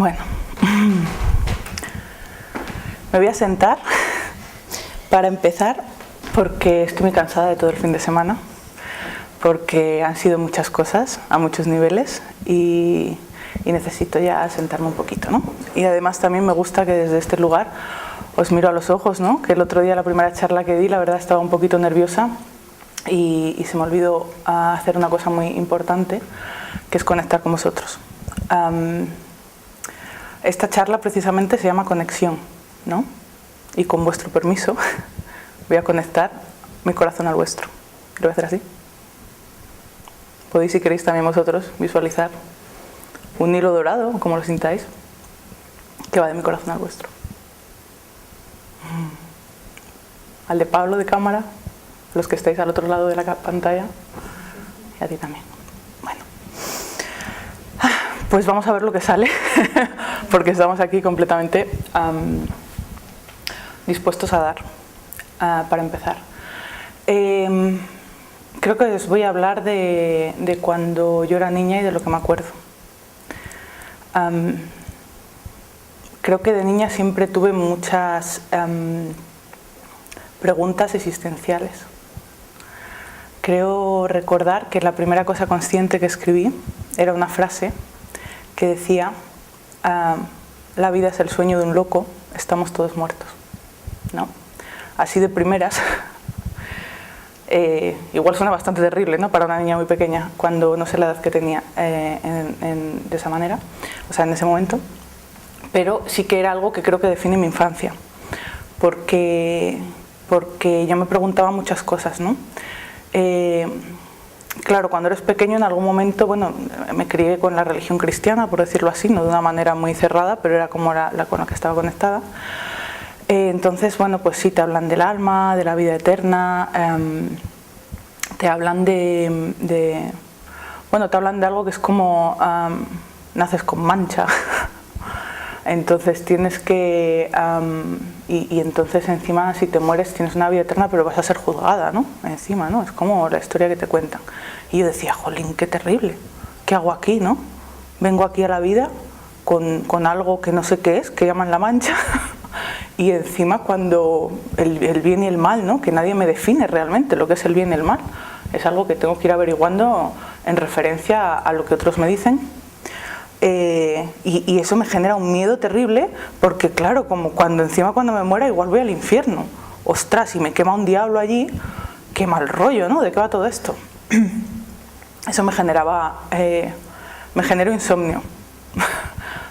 Bueno, me voy a sentar para empezar porque estoy muy cansada de todo el fin de semana, porque han sido muchas cosas a muchos niveles y necesito ya sentarme un poquito, ¿no? Y además también me gusta que desde este lugar os miro a los ojos, ¿no? Que el otro día, la primera charla que di, la verdad estaba un poquito nerviosa y se me olvidó hacer una cosa muy importante, que es conectar con vosotros. Esta charla precisamente se llama Conexión, ¿no? Y con vuestro permiso voy a conectar mi corazón al vuestro. Lo voy a hacer así. Podéis, si queréis, también vosotros visualizar un hilo dorado, como lo sintáis, que va de mi corazón al vuestro. Al de Pablo de cámara, los que estáis al otro lado de la pantalla, y a ti también. Bueno, pues vamos a ver lo que sale, porque estamos aquí completamente dispuestos a dar, para empezar. Creo que os voy a hablar de cuando yo era niña y de lo que me acuerdo. Creo que de niña siempre tuve muchas preguntas existenciales. Creo recordar que la primera cosa consciente que escribí era una frase que decía: la vida es el sueño de un loco, estamos todos muertos, ¿no? Así de primeras. Igual suena bastante terrible, ¿no? Para una niña muy pequeña, cuando no sé la edad que tenía de esa manera, o sea, en ese momento, pero sí que era algo que creo que define mi infancia, porque yo me preguntaba muchas cosas, ¿no? Claro, cuando eres pequeño, en algún momento, bueno, me crié con la religión cristiana, por decirlo así, no de una manera muy cerrada, pero era como la con la que estaba conectada. Entonces, bueno, pues sí, te hablan del alma, de la vida eterna, te hablan bueno, te hablan de algo que es como naces con mancha, entonces tienes que, y entonces encima si te mueres tienes una vida eterna, pero vas a ser juzgada, ¿no? Encima, ¿no? Es como la historia que te cuentan. Y yo decía, jolín, qué terrible, ¿qué hago aquí, no? Vengo aquí a la vida con algo que no sé qué es, que llaman la mancha. Y encima cuando el bien y el mal, ¿no? Que nadie me define realmente lo que es el bien y el mal, es algo que tengo que ir averiguando en referencia a lo que otros me dicen, y eso me genera un miedo terrible, porque claro, como cuando me muera igual voy al infierno, ostras, y me quema un diablo allí, qué mal rollo, ¿no? ¿De qué va todo esto? Eso me generó insomnio.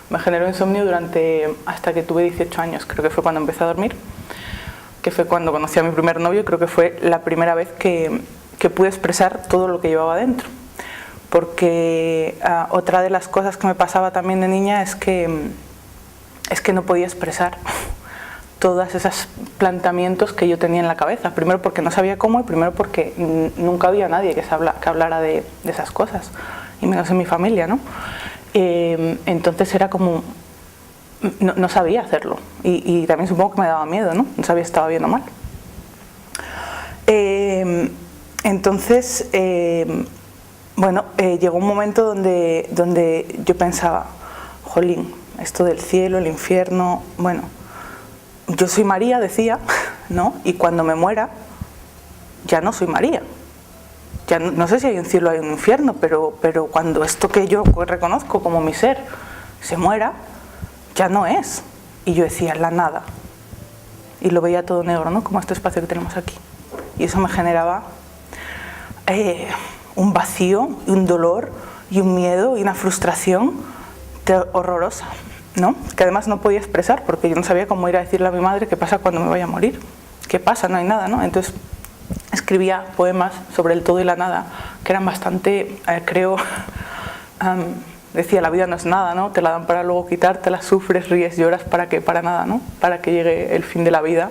Me generó insomnio hasta que tuve 18 años, creo que fue cuando empecé a dormir, que fue cuando conocí a mi primer novio, creo que fue la primera vez que pude expresar todo lo que llevaba dentro. Porque otra de las cosas que me pasaba también de niña es que no podía expresar todos esos planteamientos que yo tenía en la cabeza. Primero porque no sabía cómo, y primero porque nunca había nadie que hablara de esas cosas, y menos en mi familia, ¿no? Entonces era como, no sabía hacerlo, y también supongo que me daba miedo, ¿no? No sabía si estaba bien o mal. Entonces, bueno, llegó un momento donde yo pensaba, jolín, esto del cielo, el infierno, bueno, yo soy María, decía, ¿no? Y cuando me muera, ya no soy María. Ya no sé si hay un cielo o hay un infierno, pero cuando esto que yo reconozco como mi ser se muera, ya no es. Y yo decía, la nada. Y lo veía todo negro, ¿no? Como este espacio que tenemos aquí. Y eso me generaba un vacío, y un dolor, y un miedo, y una frustración horrorosa, ¿no? Que además no podía expresar, porque yo no sabía cómo ir a decirle a mi madre qué pasa cuando me vaya a morir. ¿Qué pasa? No hay nada, ¿no? Entonces escribía poemas sobre el todo y la nada, que eran bastante, creo, decía, la vida no es nada, ¿no? Te la dan para luego quitártela, sufres, ríes, lloras, ¿para qué? Para nada, ¿no? Para que llegue el fin de la vida,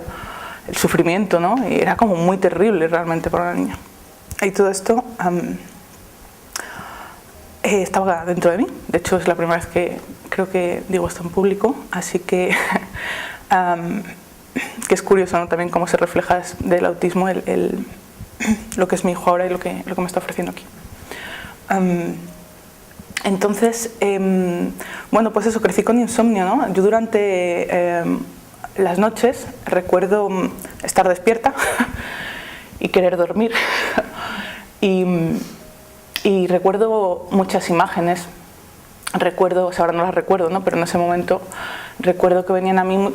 el sufrimiento, ¿no? Y era como muy terrible realmente para una niña. Y todo esto estaba dentro de mí. De hecho, es la primera vez que creo que digo esto en público, así que es curioso, ¿no? También cómo se refleja del autismo lo que es mi hijo ahora y lo que me está ofreciendo aquí. Entonces, bueno, pues eso, crecí con insomnio, ¿no? Yo durante las noches recuerdo estar despierta y querer dormir. Y recuerdo muchas imágenes. Recuerdo, o sea, ahora no las recuerdo, ¿no? Pero en ese momento recuerdo que venían a mí.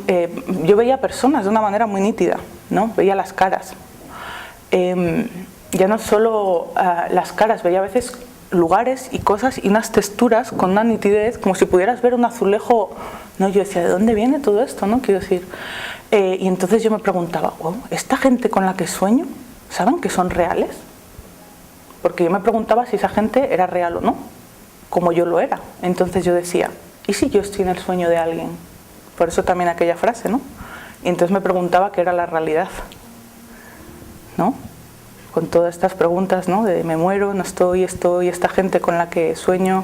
Yo veía personas de una manera muy nítida, ¿no? Veía las caras. Ya no solo las caras, veía a veces lugares y cosas y unas texturas con una nitidez, como si pudieras ver un azulejo. No, yo decía, ¿de dónde viene todo esto? ¿No? Quiero decir. Y entonces yo me preguntaba, wow, ¿esta gente con la que sueño, saben que son reales? Porque yo me preguntaba si esa gente era real o no, como yo lo era. Entonces yo decía, ¿y si yo estoy en el sueño de alguien? Por eso también aquella frase, ¿no? Y entonces me preguntaba qué era la realidad, ¿no? Con todas estas preguntas, ¿no? De me muero, no estoy, esta gente con la que sueño,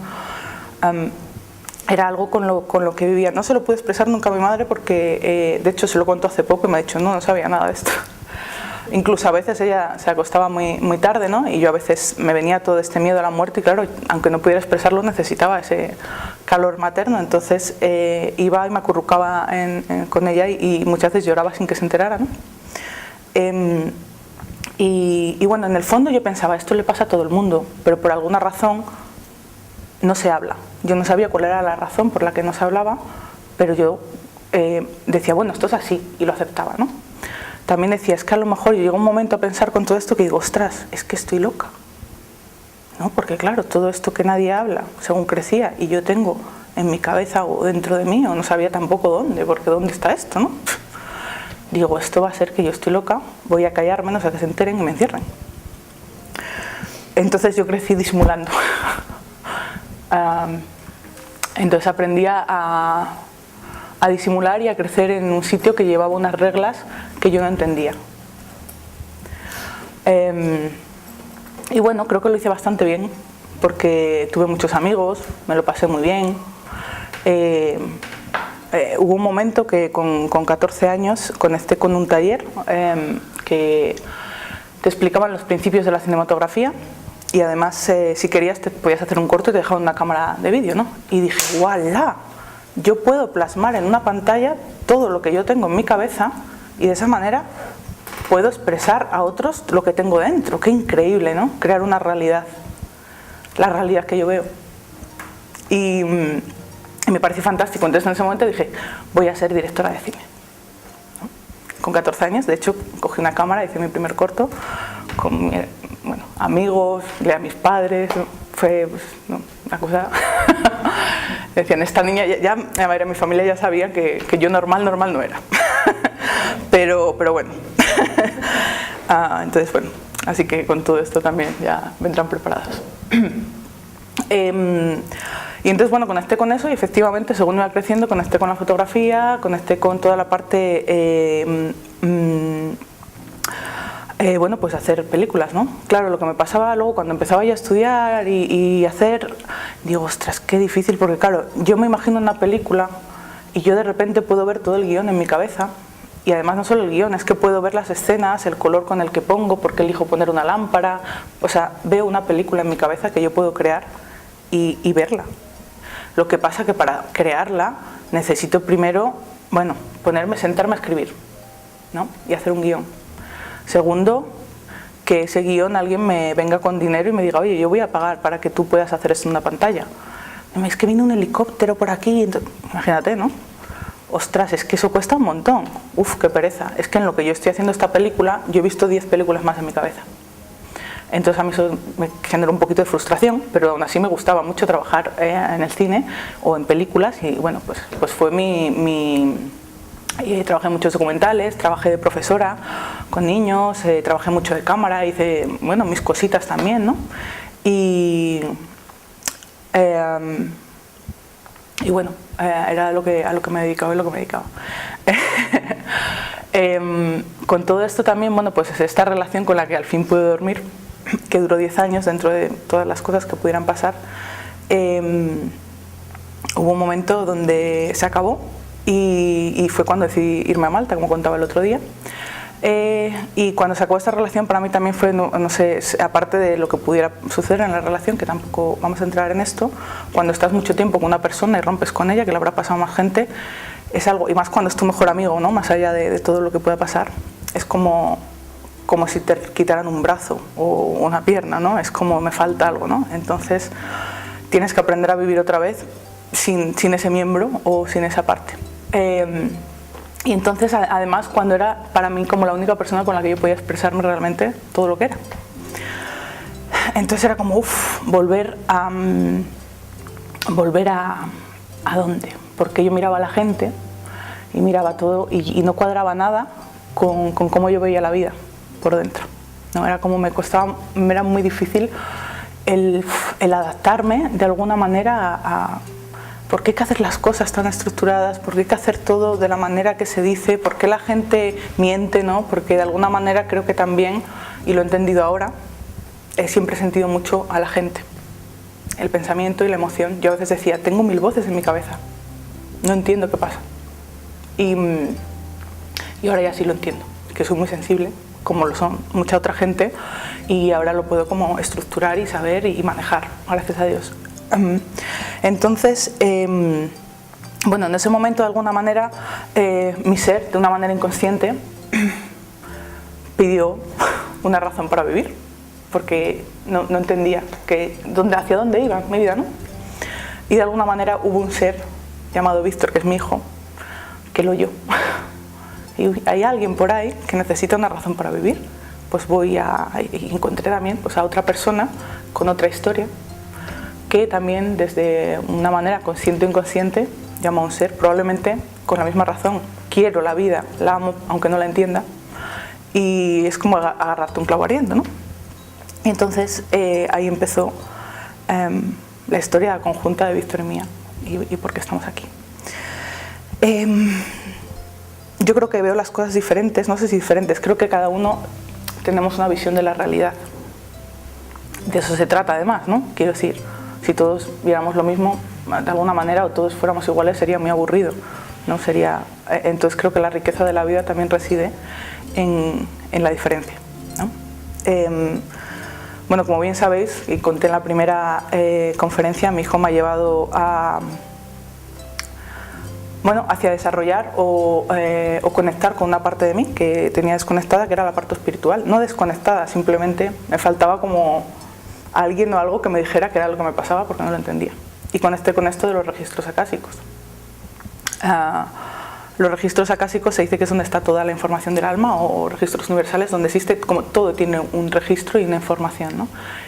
era algo con lo que vivía. No se lo pude expresar nunca a mi madre porque, de hecho, se lo contó hace poco y me ha dicho, no sabía nada de esto. Incluso a veces ella se acostaba muy tarde, ¿no? Y yo a veces me venía todo este miedo a la muerte y claro, aunque no pudiera expresarlo, necesitaba ese calor materno. Entonces iba y me acurrucaba con ella y muchas veces lloraba sin que se enterara, ¿no? Y bueno, en el fondo yo pensaba, esto le pasa a todo el mundo, pero por alguna razón no se habla. Yo no sabía cuál era la razón por la que no se hablaba, pero yo decía, bueno, esto es así, y lo aceptaba, ¿no? También decía, es que a lo mejor yo llego un momento a pensar con todo esto que digo, ostras, es que estoy loca, ¿no? Porque claro, todo esto que nadie habla, según crecía, y yo tengo en mi cabeza o dentro de mí, o no sabía tampoco dónde, porque ¿dónde está esto, no? Digo, esto va a ser que yo estoy loca, voy a callarme, no sé, que se enteren y me encierren. Entonces yo crecí disimulando. Entonces aprendí a disimular y a crecer en un sitio que llevaba unas reglas que yo no entendía. Y bueno, creo que lo hice bastante bien, porque tuve muchos amigos, me lo pasé muy bien. Hubo un momento que con 14 años conecté con un taller que te explicaban los principios de la cinematografía y además si querías te podías hacer un corto y te dejaban una cámara de vídeo, ¿no? Y dije, ¡guau! Yo puedo plasmar en una pantalla todo lo que yo tengo en mi cabeza y de esa manera puedo expresar a otros lo que tengo dentro. ¡Qué increíble!, ¿no? Crear una realidad, la realidad que yo veo. Y me pareció fantástico. Entonces en ese momento dije, voy a ser directora de cine, ¿no? Con 14 años, de hecho, cogí una cámara, hice mi primer corto con amigos, a mis padres, fue pues, no, una cosa... Decían, esta niña, ya mi familia ya sabía que yo normal no era. pero bueno. Entonces, bueno, así que con todo esto también ya vendrán preparados. Y entonces, bueno, conecté con eso y efectivamente, según iba creciendo, conecté con la fotografía, conecté con toda la parte, bueno, pues hacer películas, ¿no? Claro, lo que me pasaba luego cuando empezaba yo a estudiar y hacer, digo, ostras, qué difícil, porque claro, yo me imagino una película y yo de repente puedo ver todo el guión en mi cabeza. Y además no solo el guión, es que puedo ver las escenas, el color con el que pongo, porque elijo poner una lámpara. O sea, veo una película en mi cabeza que yo puedo crear y verla. Lo que pasa que para crearla necesito primero, bueno, sentarme a escribir, ¿no? Y hacer un guión. Segundo, que ese guión alguien me venga con dinero y me diga, oye, yo voy a pagar para que tú puedas hacer esto en una pantalla. Es que viene un helicóptero por aquí, imagínate, ¿no? Ostras, es que eso cuesta un montón. Uf, qué pereza. Es que en lo que yo estoy haciendo esta película, yo he visto 10 películas más en mi cabeza. Entonces a mí eso me generó un poquito de frustración, pero aún así me gustaba mucho trabajar en el cine o en películas y bueno, pues fue trabajé en muchos documentales, trabajé de profesora con niños, trabajé mucho de cámara, hice, bueno, mis cositas también, ¿no? Y bueno, era a lo que me dedicaba y lo que me dedicaba. Con todo esto también, bueno, pues esta relación con la que al fin pude dormir, que duró 10 años dentro de todas las cosas que pudieran pasar, hubo un momento donde se acabó y fue cuando decidí irme a Malta, como contaba el otro día. Y cuando se acabó esta relación, para mí también fue, no sé, aparte de lo que pudiera suceder en la relación, que tampoco vamos a entrar en esto, cuando estás mucho tiempo con una persona y rompes con ella, que le habrá pasado a más gente, es algo, y más cuando es tu mejor amigo, ¿no? Más allá de todo lo que pueda pasar, es como si te quitaran un brazo o una pierna, ¿no? Es como me falta algo, ¿no? Entonces tienes que aprender a vivir otra vez sin ese miembro o sin esa parte. Y entonces, además, cuando era para mí como la única persona con la que yo podía expresarme realmente todo lo que era. Entonces era como, volver a ¿dónde? Porque yo miraba a la gente y miraba todo y no cuadraba nada con cómo yo veía la vida por dentro, ¿no? Era como me era muy difícil el adaptarme de alguna manera a ¿por qué hay que hacer las cosas tan estructuradas? ¿Por qué hay que hacer todo de la manera que se dice? ¿Por qué la gente miente, ¿no? Porque de alguna manera creo que también, y lo he entendido ahora, siempre he sentido mucho a la gente. El pensamiento y la emoción. Yo a veces decía, tengo 1000 voces en mi cabeza. No entiendo qué pasa. Y ahora ya sí lo entiendo. Que soy muy sensible, como lo son mucha otra gente, y ahora lo puedo como estructurar y saber y manejar, gracias a Dios. Entonces, bueno, en ese momento de alguna manera mi ser, de una manera inconsciente, pidió una razón para vivir, porque no entendía hacia dónde iba mi vida, ¿no? Y de alguna manera hubo un ser llamado Víctor, que es mi hijo, que lo oyó. Y hay alguien por ahí que necesita una razón para vivir, pues encontré también pues, a otra persona con otra historia, que también desde una manera consciente o inconsciente llama a un ser, probablemente con la misma razón. Quiero la vida, la amo, aunque no la entienda, y es como agarrarte un clavo ardiendo, ¿no? Y entonces ahí empezó la historia conjunta de Víctor y mía, y por qué estamos aquí. Yo creo que veo las cosas diferentes, no sé si diferentes, creo que cada uno tenemos una visión de la realidad. De eso se trata además, ¿no? Quiero decir, si todos viéramos lo mismo, de alguna manera, o todos fuéramos iguales, sería muy aburrido, ¿no? Entonces creo que la riqueza de la vida también reside en la diferencia, ¿no? Bueno, como bien sabéis, y conté en la primera conferencia, mi hijo me ha llevado hacia desarrollar o conectar con una parte de mí que tenía desconectada, que era la parte espiritual. No desconectada, simplemente me faltaba como alguien o algo que me dijera que era lo que me pasaba porque no lo entendía. Y conecté con esto de los registros acásicos. Los registros acásicos se dice que es donde está toda la información del alma, o registros universales, donde existe, como todo tiene un registro y una información, ¿no?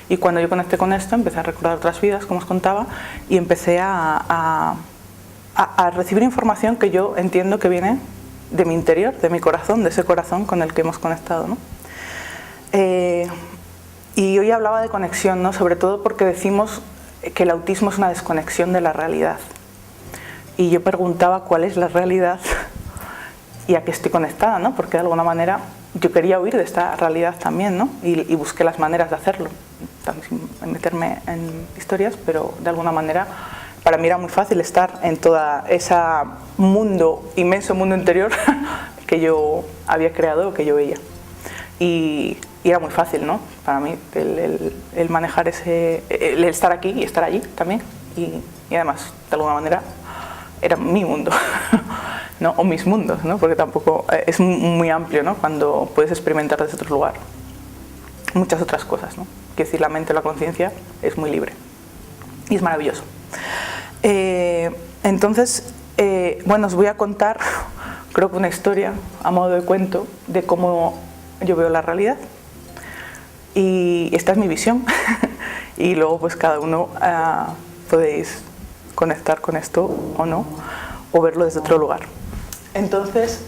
Y cuando yo conecté con esto, empecé a recordar otras vidas, como os contaba, y empecé a recibir información que yo entiendo que viene de mi interior, de mi corazón, de ese corazón con el que hemos conectado, ¿no? Y hoy hablaba de conexión, ¿no? Sobre todo porque decimos que el autismo es una desconexión de la realidad. Y yo preguntaba cuál es la realidad y a qué estoy conectada, ¿no? Porque de alguna manera yo quería huir de esta realidad también, ¿no? Y busqué las maneras de hacerlo, sin meterme en historias, pero de alguna manera para mí era muy fácil estar en toda esa inmenso mundo interior que yo había creado o que yo veía. Y era muy fácil, ¿no? Para mí el manejar el estar aquí y estar allí también. Y además, de alguna manera, era mi mundo, ¿no? O mis mundos, ¿no? Porque tampoco es muy amplio, ¿no? Cuando puedes experimentar desde otro lugar muchas otras cosas, ¿no? Quiero decir, la mente o la conciencia es muy libre y es maravilloso. Entonces, os voy a contar, creo que una historia a modo de cuento de cómo yo veo la realidad, y esta es mi visión y luego pues cada uno podéis conectar con esto o no, o verlo desde otro lugar. Entonces,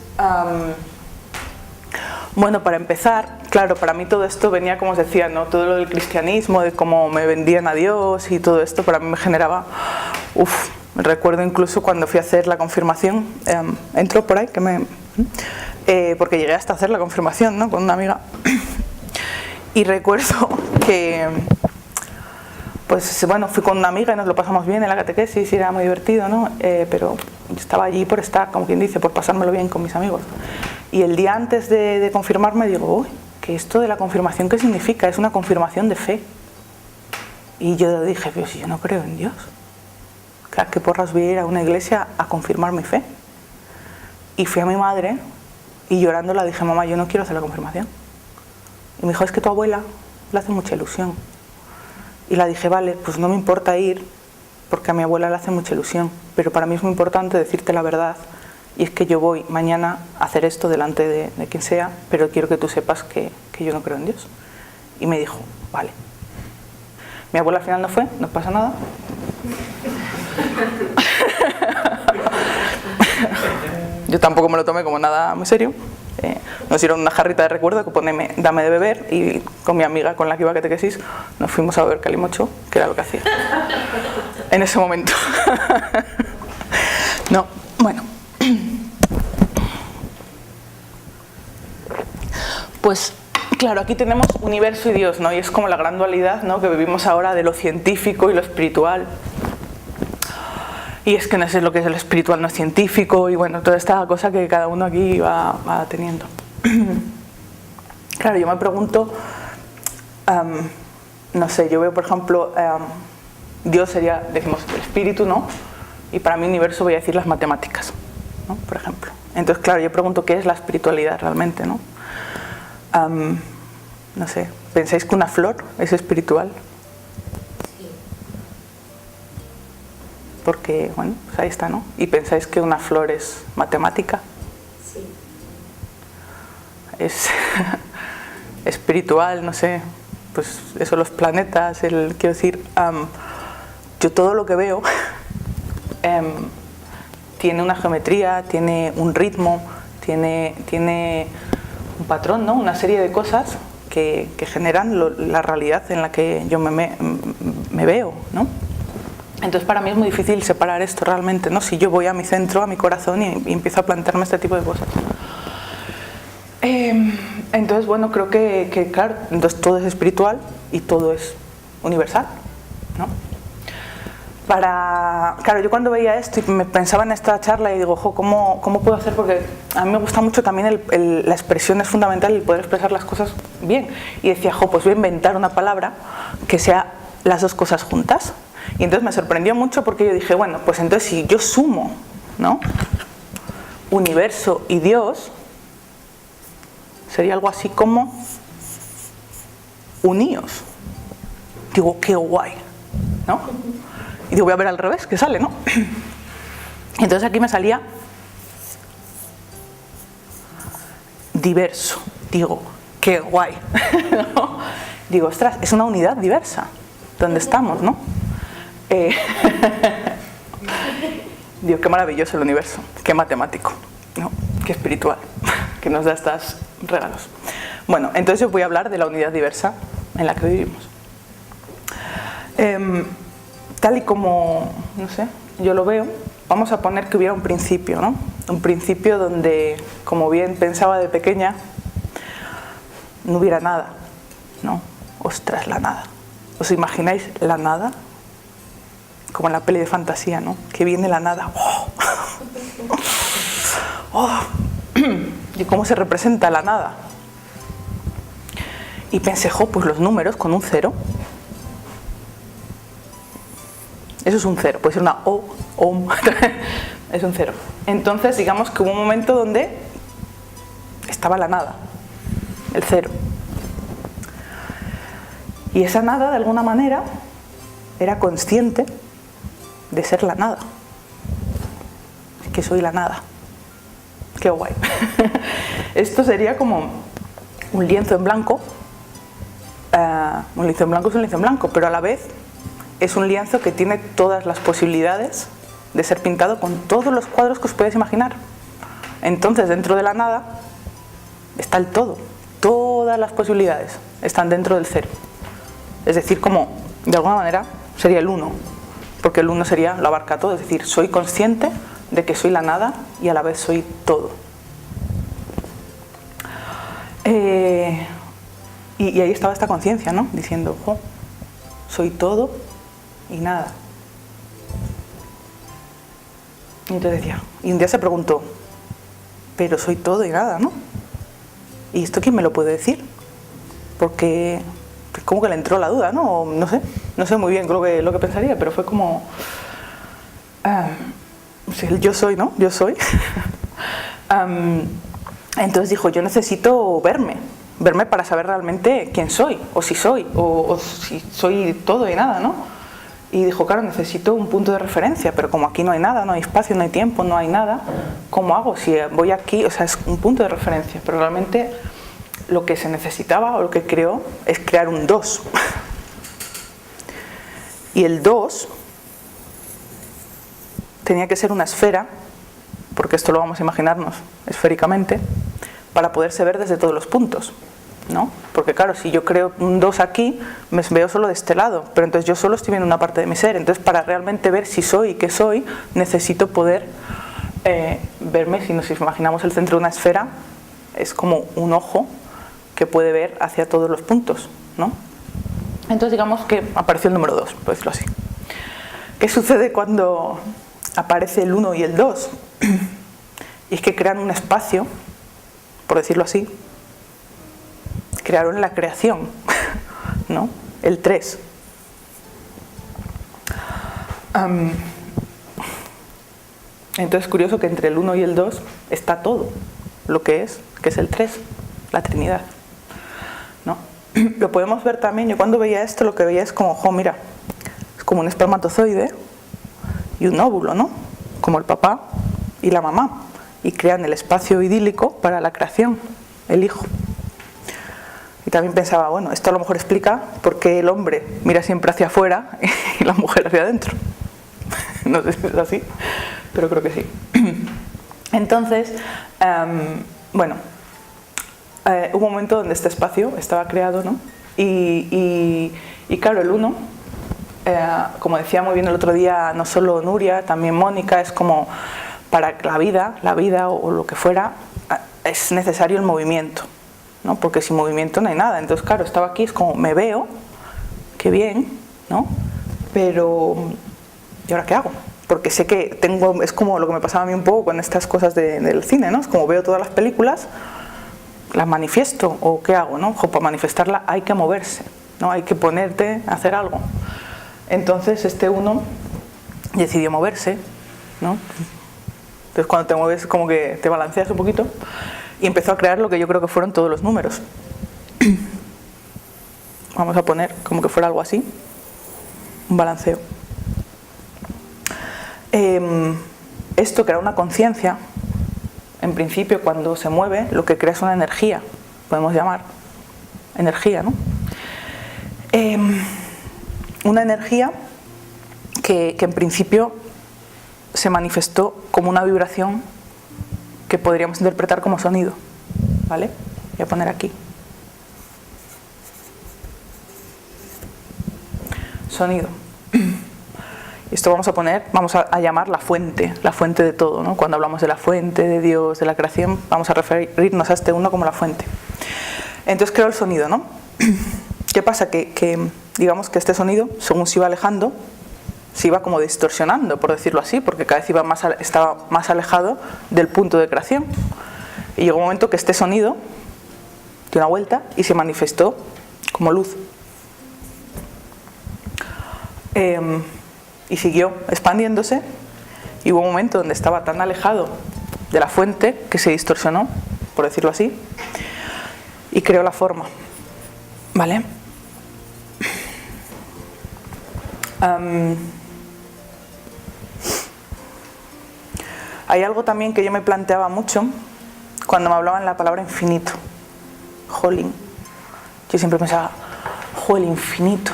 para empezar, claro, para mí todo esto venía, como os decía, ¿no? Todo lo del cristianismo, de cómo me vendían a Dios y todo esto, para mí me generaba, recuerdo incluso cuando fui a hacer la confirmación, entró por ahí, porque llegué hasta hacer la confirmación, ¿no? Con una amiga, y recuerdo que, fui con una amiga y nos lo pasamos bien en la catequesis y era muy divertido, ¿no? Pero yo estaba allí por estar, como quien dice, por pasármelo bien con mis amigos. Y el día antes de confirmarme digo, uy, ¿que esto de la confirmación qué significa? Es una confirmación de fe. Y yo dije, pero si yo no creo en Dios, ¿qué porras voy a ir a una iglesia a confirmar mi fe? Y fui a mi madre y llorando le dije, mamá, yo no quiero hacer la confirmación. Y me dijo, es que tu abuela le hace mucha ilusión. Y le dije, vale, pues no me importa ir porque a mi abuela le hace mucha ilusión, pero para mí es muy importante decirte la verdad, y es que yo voy mañana a hacer esto delante de quien sea, pero quiero que tú sepas que yo no creo en Dios. Y me dijo, vale. Mi abuela al final no fue, no pasa nada. Yo tampoco me lo tomé como nada muy serio. Nos dieron una jarrita de recuerdo que pone dame de beber, y con mi amiga con la que iba a catequesis nos fuimos a beber calimocho, que era lo que hacía en ese momento. No, bueno. Pues claro, aquí tenemos universo y Dios, ¿no? Y es como la gran dualidad, ¿no?, que vivimos ahora de lo científico y lo espiritual. Y es que no sé lo que es lo espiritual, no es científico, y bueno, toda esta cosa que cada uno aquí va teniendo. Claro, yo me pregunto, no sé, yo veo por ejemplo, Dios sería, decimos, el espíritu, ¿no? Y para mí universo voy a decir las matemáticas, ¿no?, por ejemplo. Entonces, claro, yo pregunto qué es la espiritualidad realmente, ¿no? No sé, ¿pensáis que una flor es espiritual? Sí. Porque, bueno, pues ahí está, ¿no? ¿Y pensáis que una flor es matemática? Sí. Es espiritual, no sé, pues eso, los planetas, quiero decir, yo todo lo que veo tiene una geometría, tiene un ritmo, tiene un patrón, ¿no?, una serie de cosas que generan la realidad en la que yo me veo, ¿no? Entonces para mí es muy difícil separar esto realmente, ¿no? Si yo voy a mi centro, a mi corazón y empiezo a plantearme este tipo de cosas. Entonces, bueno, creo que claro, entonces todo es espiritual y todo es universal, ¿no? Claro, yo cuando veía esto y me pensaba en esta charla y digo, ojo, ¿cómo puedo hacer? Porque a mí me gusta mucho también la expresión es fundamental, el poder expresar las cosas bien. Y decía, pues voy a inventar una palabra que sea las dos cosas juntas. Y entonces me sorprendió mucho porque yo dije, bueno, pues entonces si yo sumo, ¿no?, universo y Dios, sería algo así como uníos. Digo, qué guay, ¿no? Y digo, voy a ver al revés, que sale, ¿no? Entonces aquí me salía diverso. Digo, qué guay, ¿no? Digo, ostras, es una unidad diversa donde estamos, ¿no? Digo, qué maravilloso el universo, qué matemático, ¿no?, qué espiritual, que nos da estos regalos. Bueno, entonces yo voy a hablar de la unidad diversa en la que vivimos. Tal y como, no sé, yo lo veo, vamos a poner que hubiera un principio, ¿no? Un principio donde, como bien pensaba de pequeña, no hubiera nada, ¿no? Ostras, la nada. ¿Os imagináis la nada? Como en la peli de fantasía, ¿no? Que viene la nada. ¡Oh! ¡Oh! ¿Y cómo se representa la nada? Y pensé, pues los números con un cero. Eso es un cero, puede ser una O, OM, es un cero. Entonces, digamos que hubo un momento donde estaba la nada, el cero. Y esa nada, de alguna manera, era consciente de ser la nada. Es que soy la nada. Qué guay. Esto sería como un lienzo en blanco. Un lienzo en blanco es un lienzo en blanco, pero a la vez es un lienzo que tiene todas las posibilidades de ser pintado con todos los cuadros que os podéis imaginar. Entonces, dentro de la nada está el todo. Todas las posibilidades están dentro del cero. Es decir, como de alguna manera sería el uno, porque el uno sería, lo abarca todo, es decir, soy consciente de que soy la nada y a la vez soy todo. Y ahí estaba esta conciencia, ¿no? Diciendo, soy todo y nada. Y entonces decía, y un día se preguntó, pero soy todo y nada, ¿no? ¿y esto quién me lo puede decir? Porque como que le entró la duda, ¿no? O no sé muy bien lo que pensaría, pero fue como... el yo soy, ¿no? Yo soy. Entonces dijo, yo necesito verme para saber realmente quién soy, o si soy, o si soy todo y nada, ¿no? Y dijo, claro, necesito un punto de referencia, pero como aquí no hay nada, no hay espacio, no hay tiempo, no hay nada, ¿cómo hago? Si voy aquí, o sea, es un punto de referencia, pero realmente lo que se necesitaba o lo que creó es crear un 2. Y el 2 tenía que ser una esfera, porque esto lo vamos a imaginarnos esféricamente, para poderse ver desde todos los puntos, ¿no? Porque claro, si yo creo un 2 aquí, me veo solo de este lado, pero entonces yo solo estoy viendo una parte de mi ser. Entonces, para realmente ver si soy y qué soy, necesito poder verme. Si nos imaginamos el centro de una esfera, es como un ojo que puede ver hacia todos los puntos, ¿no? Entonces digamos que apareció el número 2, por decirlo así. ¿Qué sucede cuando aparece el 1 y el 2? Y es que crean un espacio, por decirlo así, crearon la creación, ¿no? El 3. Entonces es curioso que entre el 1 y el 2 está todo lo que es el 3, la Trinidad, ¿no? Lo podemos ver también, yo cuando veía esto lo que veía es como, mira, es como un espermatozoide y un óvulo, ¿no? Como el papá y la mamá, y crean el espacio idílico para la creación, el hijo. Y también pensaba, bueno, esto a lo mejor explica por qué el hombre mira siempre hacia afuera y la mujer hacia adentro. No sé si es así, pero creo que sí. Entonces, bueno, hubo un momento donde este espacio estaba creado, ¿no? Y claro, el 1, como decía muy bien el otro día, no solo Nuria, también Mónica, es como para la vida o lo que fuera, es necesario el movimiento, ¿no? Porque sin movimiento no hay nada. Entonces, claro, estaba aquí, es como, me veo, qué bien, ¿no? Pero, ¿y ahora qué hago? Porque sé que tengo, es como lo que me pasaba a mí un poco con estas cosas del cine, ¿no? Es como veo todas las películas, las manifiesto, o ¿qué hago, no? Para manifestarla hay que moverse, ¿no? Hay que ponerte a hacer algo. Entonces este 1 decidió moverse, ¿no? Entonces cuando te mueves como que te balanceas un poquito y empezó a crear lo que yo creo que fueron todos los números. Vamos a poner como que fuera algo así, un balanceo. Esto crea una conciencia. En principio, cuando se mueve, lo que crea es una energía, podemos llamar energía, ¿no? Una energía que en principio se manifestó como una vibración que podríamos interpretar como sonido, ¿vale? Voy a poner aquí. Sonido. Esto vamos a llamar la fuente de todo, ¿no? Cuando hablamos de la fuente, de Dios, de la creación, vamos a referirnos a este 1 como la fuente. Entonces creo el sonido, ¿no? ¿Qué pasa? Que digamos que este sonido, según se iba alejando, se iba como distorsionando, por decirlo así, porque cada vez estaba más alejado del punto de creación. Y llegó un momento que este sonido dio una vuelta y se manifestó como luz. Y siguió expandiéndose, y hubo un momento donde estaba tan alejado de la fuente que se distorsionó, por decirlo así, y creó la forma, ¿vale? Hay algo también que yo me planteaba mucho cuando me hablaban la palabra infinito, Jolín. Yo siempre pensaba, el infinito.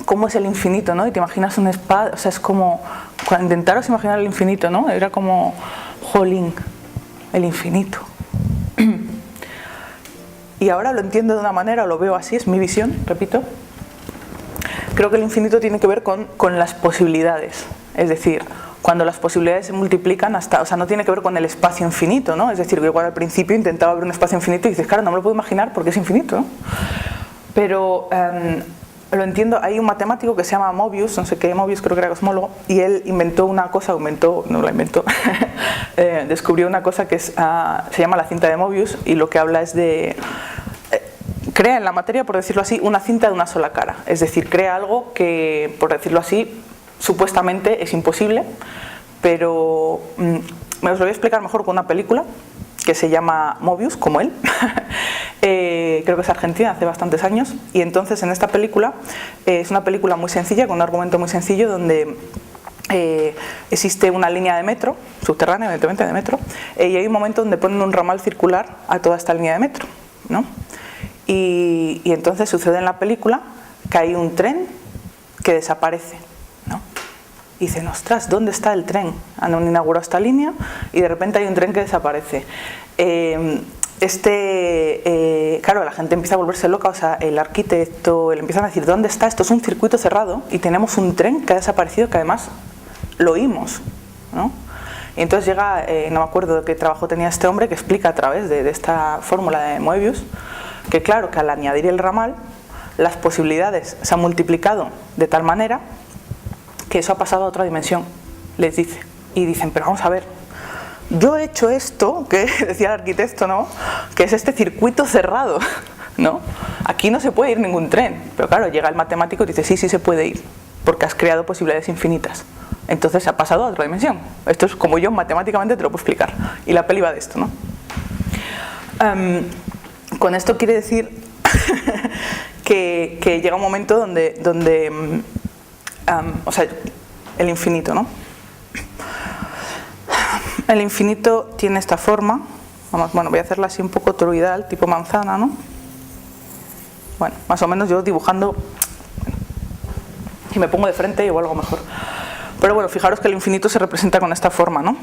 ¿Cómo es el infinito, no? Y te imaginas una espada, o sea, es como, intentaros imaginar el infinito, ¿no? Era como, jolín, el infinito. Y ahora lo entiendo de una manera, o lo veo así, es mi visión, repito. Creo que el infinito tiene que ver con las posibilidades, es decir, cuando las posibilidades se multiplican hasta, o sea, no tiene que ver con el espacio infinito, ¿no? Es decir, que igual al principio intentaba ver un espacio infinito y dices, claro, no me lo puedo imaginar porque es infinito, ¿no? Pero lo entiendo, hay un matemático que se llama Mobius, no sé qué, Mobius creo que era cosmólogo, y él inventó una cosa, descubrió una cosa que se llama la cinta de Mobius, y lo que habla es de, crea en la materia, por decirlo así, una cinta de una sola cara, es decir, crea algo que, por decirlo así, supuestamente es imposible, pero me os lo voy a explicar mejor con una película que se llama Mobius, como él, creo que es argentina, hace bastantes años, y entonces en esta película, es una película muy sencilla, con un argumento muy sencillo, donde existe una línea de metro, subterránea evidentemente de metro, y hay un momento donde ponen un ramal circular a toda esta línea de metro, ¿no? Y entonces sucede en la película que hay un tren que desaparece, ¿no? Y dicen, ostras, ¿dónde está el tren? Han inaugurado esta línea y de repente hay un tren que desaparece. Claro, la gente empieza a volverse loca, o sea, el arquitecto, le empiezan a decir, ¿dónde está? Esto es un circuito cerrado y tenemos un tren que ha desaparecido, que además lo oímos, ¿no? Y entonces llega, no me acuerdo de qué trabajo tenía este hombre, que explica a través de esta fórmula de Moebius, que claro, que al añadir el ramal, las posibilidades se han multiplicado de tal manera que eso ha pasado a otra dimensión, les dice. Y dicen, pero vamos a ver, yo he hecho esto, que decía el arquitecto, ¿no? Que es este circuito cerrado, ¿no? Aquí no se puede ir ningún tren. Pero claro, llega el matemático y dice, sí, sí se puede ir, porque has creado posibilidades infinitas. Entonces se ha pasado a otra dimensión. Esto es como yo matemáticamente te lo puedo explicar. Y la peli va de esto, ¿no? Con esto quiere decir que llega un momento donde o sea, el infinito, ¿no? El infinito tiene esta forma. Bueno, voy a hacerla así un poco toroidal, tipo manzana, ¿no? Bueno, más o menos yo dibujando, si me pongo de frente igual algo mejor. Pero bueno, fijaros que el infinito se representa con esta forma, ¿no?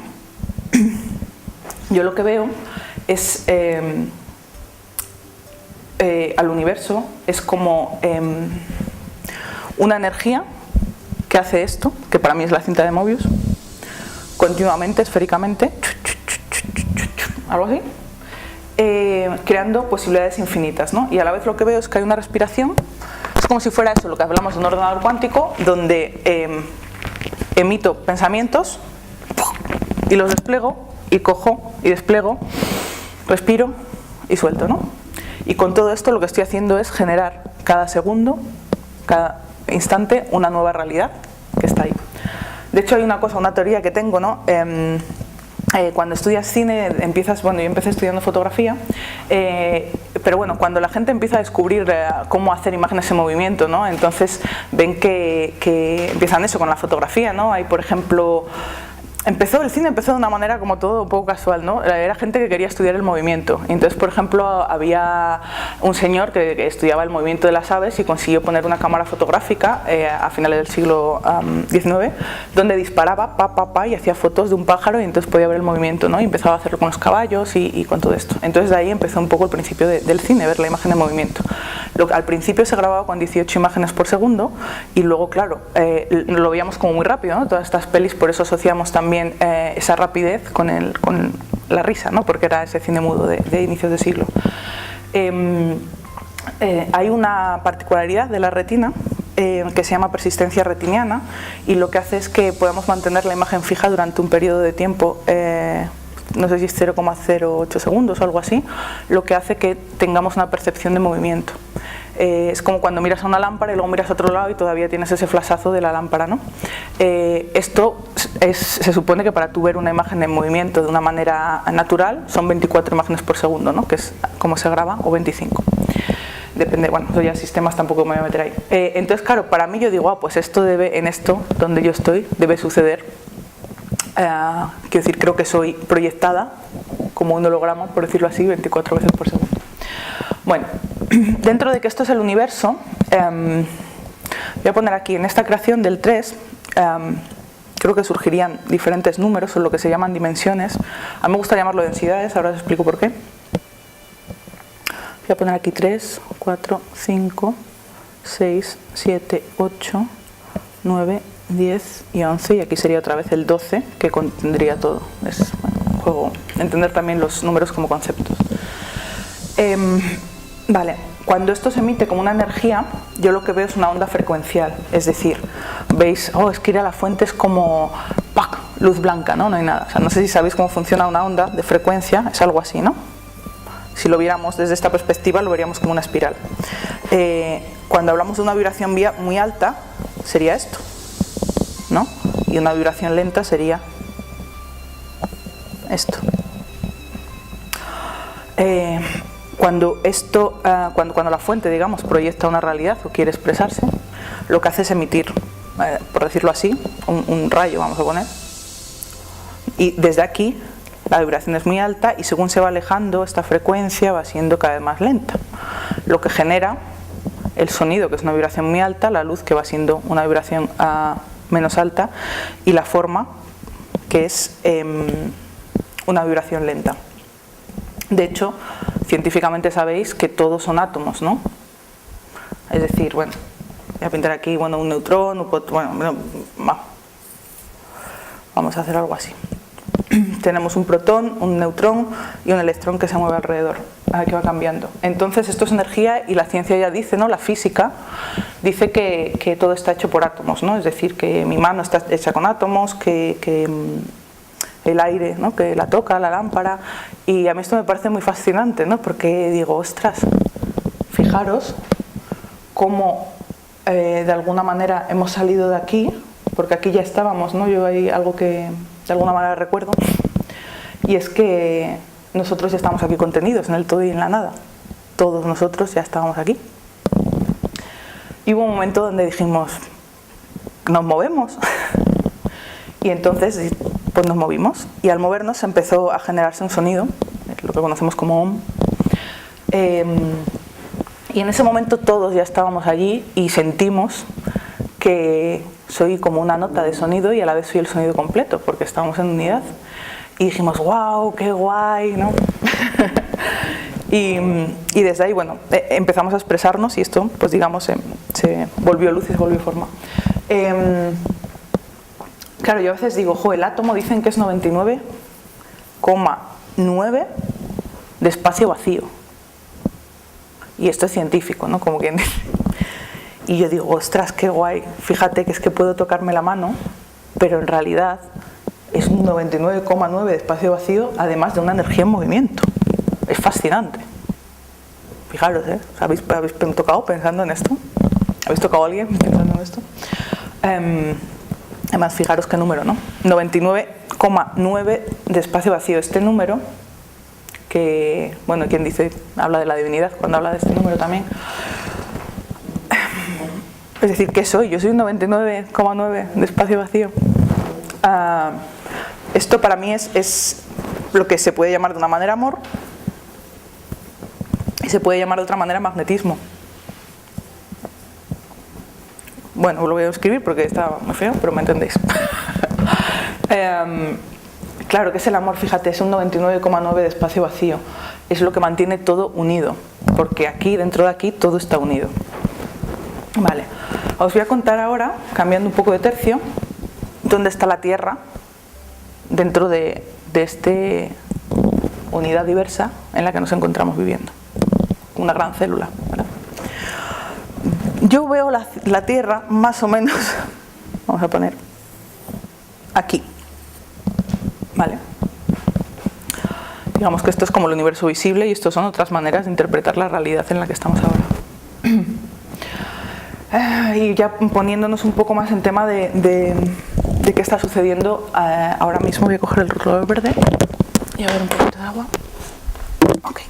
Yo lo que veo es al universo es como una energía que hace esto, que para mí es la cinta de Mobius, continuamente, esféricamente, algo así, creando posibilidades infinitas, ¿no? Y a la vez lo que veo es que hay una respiración, es como si fuera eso, lo que hablamos de un ordenador cuántico, donde emito pensamientos y los despliego, y cojo y despliego, respiro y suelto, ¿no? Y con todo esto lo que estoy haciendo es generar cada segundo, cada instante, una nueva realidad que está ahí. De hecho hay una cosa, una teoría que tengo, ¿no? Cuando estudias cine empiezas, bueno, yo empecé estudiando fotografía, pero bueno, cuando la gente empieza a descubrir cómo hacer imágenes en movimiento, ¿no? Entonces ven que empiezan eso con la fotografía, ¿no? Hay, por ejemplo, el cine empezó de una manera como todo un poco casual, ¿no? Era gente que quería estudiar el movimiento. Entonces, por ejemplo, había un señor que estudiaba el movimiento de las aves y consiguió poner una cámara fotográfica a finales del siglo XIX, donde disparaba y hacía fotos de un pájaro y entonces podía ver el movimiento, ¿no? Y empezaba a hacerlo con los caballos y con todo esto. Entonces de ahí empezó un poco el principio del cine, ver la imagen en movimiento. Al principio se grababa con 18 imágenes por segundo y luego, claro, lo veíamos como muy rápido, ¿no? Todas estas pelis, por eso asociamos también esa rapidez con la risa, ¿no? Porque era ese cine mudo de inicios de siglo. Hay una particularidad de la retina que se llama persistencia retiniana y lo que hace es que podamos mantener la imagen fija durante un periodo de tiempo, no sé si es 0,08 segundos o algo así, lo que hace que tengamos una percepción de movimiento. Es como cuando miras a una lámpara y luego miras a otro lado y todavía tienes ese flashazo de la lámpara, ¿no? Esto se supone que para tú ver una imagen en movimiento de una manera natural son 24 imágenes por segundo, ¿no? Que es como se graba, o 25. Depende, bueno, yo ya sistemas tampoco me voy a meter ahí. Entonces, claro, para mí yo digo, pues esto debe, en esto donde yo estoy, debe suceder. Quiero decir, creo que soy proyectada como un holograma, por decirlo así, 24 veces por segundo. Bueno, dentro de que esto es el universo, voy a poner aquí en esta creación del 3, creo que surgirían diferentes números, o lo que se llaman dimensiones. A mí me gusta llamarlo densidades, ahora os explico por qué. Voy a poner aquí 3, 4, 5, 6, 7, 8, 9, 10 y 11, y aquí sería otra vez el 12, que contendría todo. Es un juego, entender también los números como conceptos. Vale, cuando esto se emite como una energía, yo lo que veo es una onda frecuencial. Es decir, veis, oh, es que ir a la fuente es como ¡pac! Luz blanca, ¿no? No hay nada. O sea, no sé si sabéis cómo funciona una onda de frecuencia, es algo así, ¿no? Si lo viéramos desde esta perspectiva, lo veríamos como una espiral. Cuando hablamos de una vibración muy alta, sería esto, ¿no? Y una vibración lenta sería esto. Cuando la fuente, digamos, proyecta una realidad o quiere expresarse, lo que hace es emitir, por decirlo así, un rayo, vamos a poner. Y desde aquí la vibración es muy alta y según se va alejando, esta frecuencia va siendo cada vez más lenta. Lo que genera el sonido, que es una vibración muy alta, la luz, que va siendo una vibración menos alta, y la forma, que es una vibración lenta. De hecho, científicamente sabéis que todos son átomos, ¿no? Es decir, bueno, voy a pintar aquí, bueno, un neutrón, vamos a hacer algo así. Tenemos un protón, un neutrón y un electrón que se mueve alrededor, que va cambiando. Entonces esto es energía y la ciencia ya dice, ¿no? La física dice que todo está hecho por átomos, ¿no? Es decir, que mi mano está hecha con átomos, que el aire, ¿no? Que la toca, la lámpara. Y a mí esto me parece muy fascinante, ¿no? Porque digo, ostras, fijaros cómo de alguna manera hemos salido de aquí, porque aquí ya estábamos, ¿no? Yo hay algo que de alguna manera recuerdo, y es que nosotros ya estamos aquí contenidos en el todo y en la nada. Todos nosotros ya estábamos aquí. Y hubo un momento donde dijimos, nos movemos. Y entonces pues nos movimos, y al movernos empezó a generarse un sonido, lo que conocemos como Om. Y en ese momento todos ya estábamos allí y sentimos que soy como una nota de sonido y a la vez soy el sonido completo, porque estábamos en unidad. Y dijimos, wow, qué guay, ¿no? y desde ahí, bueno, empezamos a expresarnos y esto, pues digamos, se volvió luz y se volvió forma. Claro, yo a veces digo, el átomo dicen que es 99,9 de espacio vacío. Y esto es científico, ¿no? Como quien dice. Y yo digo, ostras, qué guay, fíjate que es que puedo tocarme la mano, pero en realidad es un 99,9 de espacio vacío, además de una energía en movimiento. Es fascinante. Fijaros, ¿Habéis tocado pensando en esto? ¿Habéis tocado a alguien pensando en esto? Además, fijaros qué número, ¿no? 99,9 de espacio vacío. Este número, que, bueno, quien dice, habla de la divinidad cuando habla de este número también. Es decir, ¿qué soy? Yo soy un 99,9 de espacio vacío. Esto para mí es lo que se puede llamar de una manera amor y se puede llamar de otra manera magnetismo. Bueno, lo voy a escribir porque está muy feo, pero me entendéis. Claro, ¿qué es el amor? Fíjate, es un 99,9 de espacio vacío. Es lo que mantiene todo unido, porque aquí, dentro de aquí, todo está unido. Vale, os voy a contar ahora, cambiando un poco de tercio, dónde está la Tierra dentro de esta unidad diversa en la que nos encontramos viviendo. Una gran célula, ¿verdad? Yo veo la Tierra más o menos, vamos a poner aquí, ¿vale? Digamos que esto es como el universo visible y esto son otras maneras de interpretar la realidad en la que estamos ahora. Y ya poniéndonos un poco más en tema de qué está sucediendo, ahora mismo voy a coger el rolo verde y a ver un poquito de agua. Ok.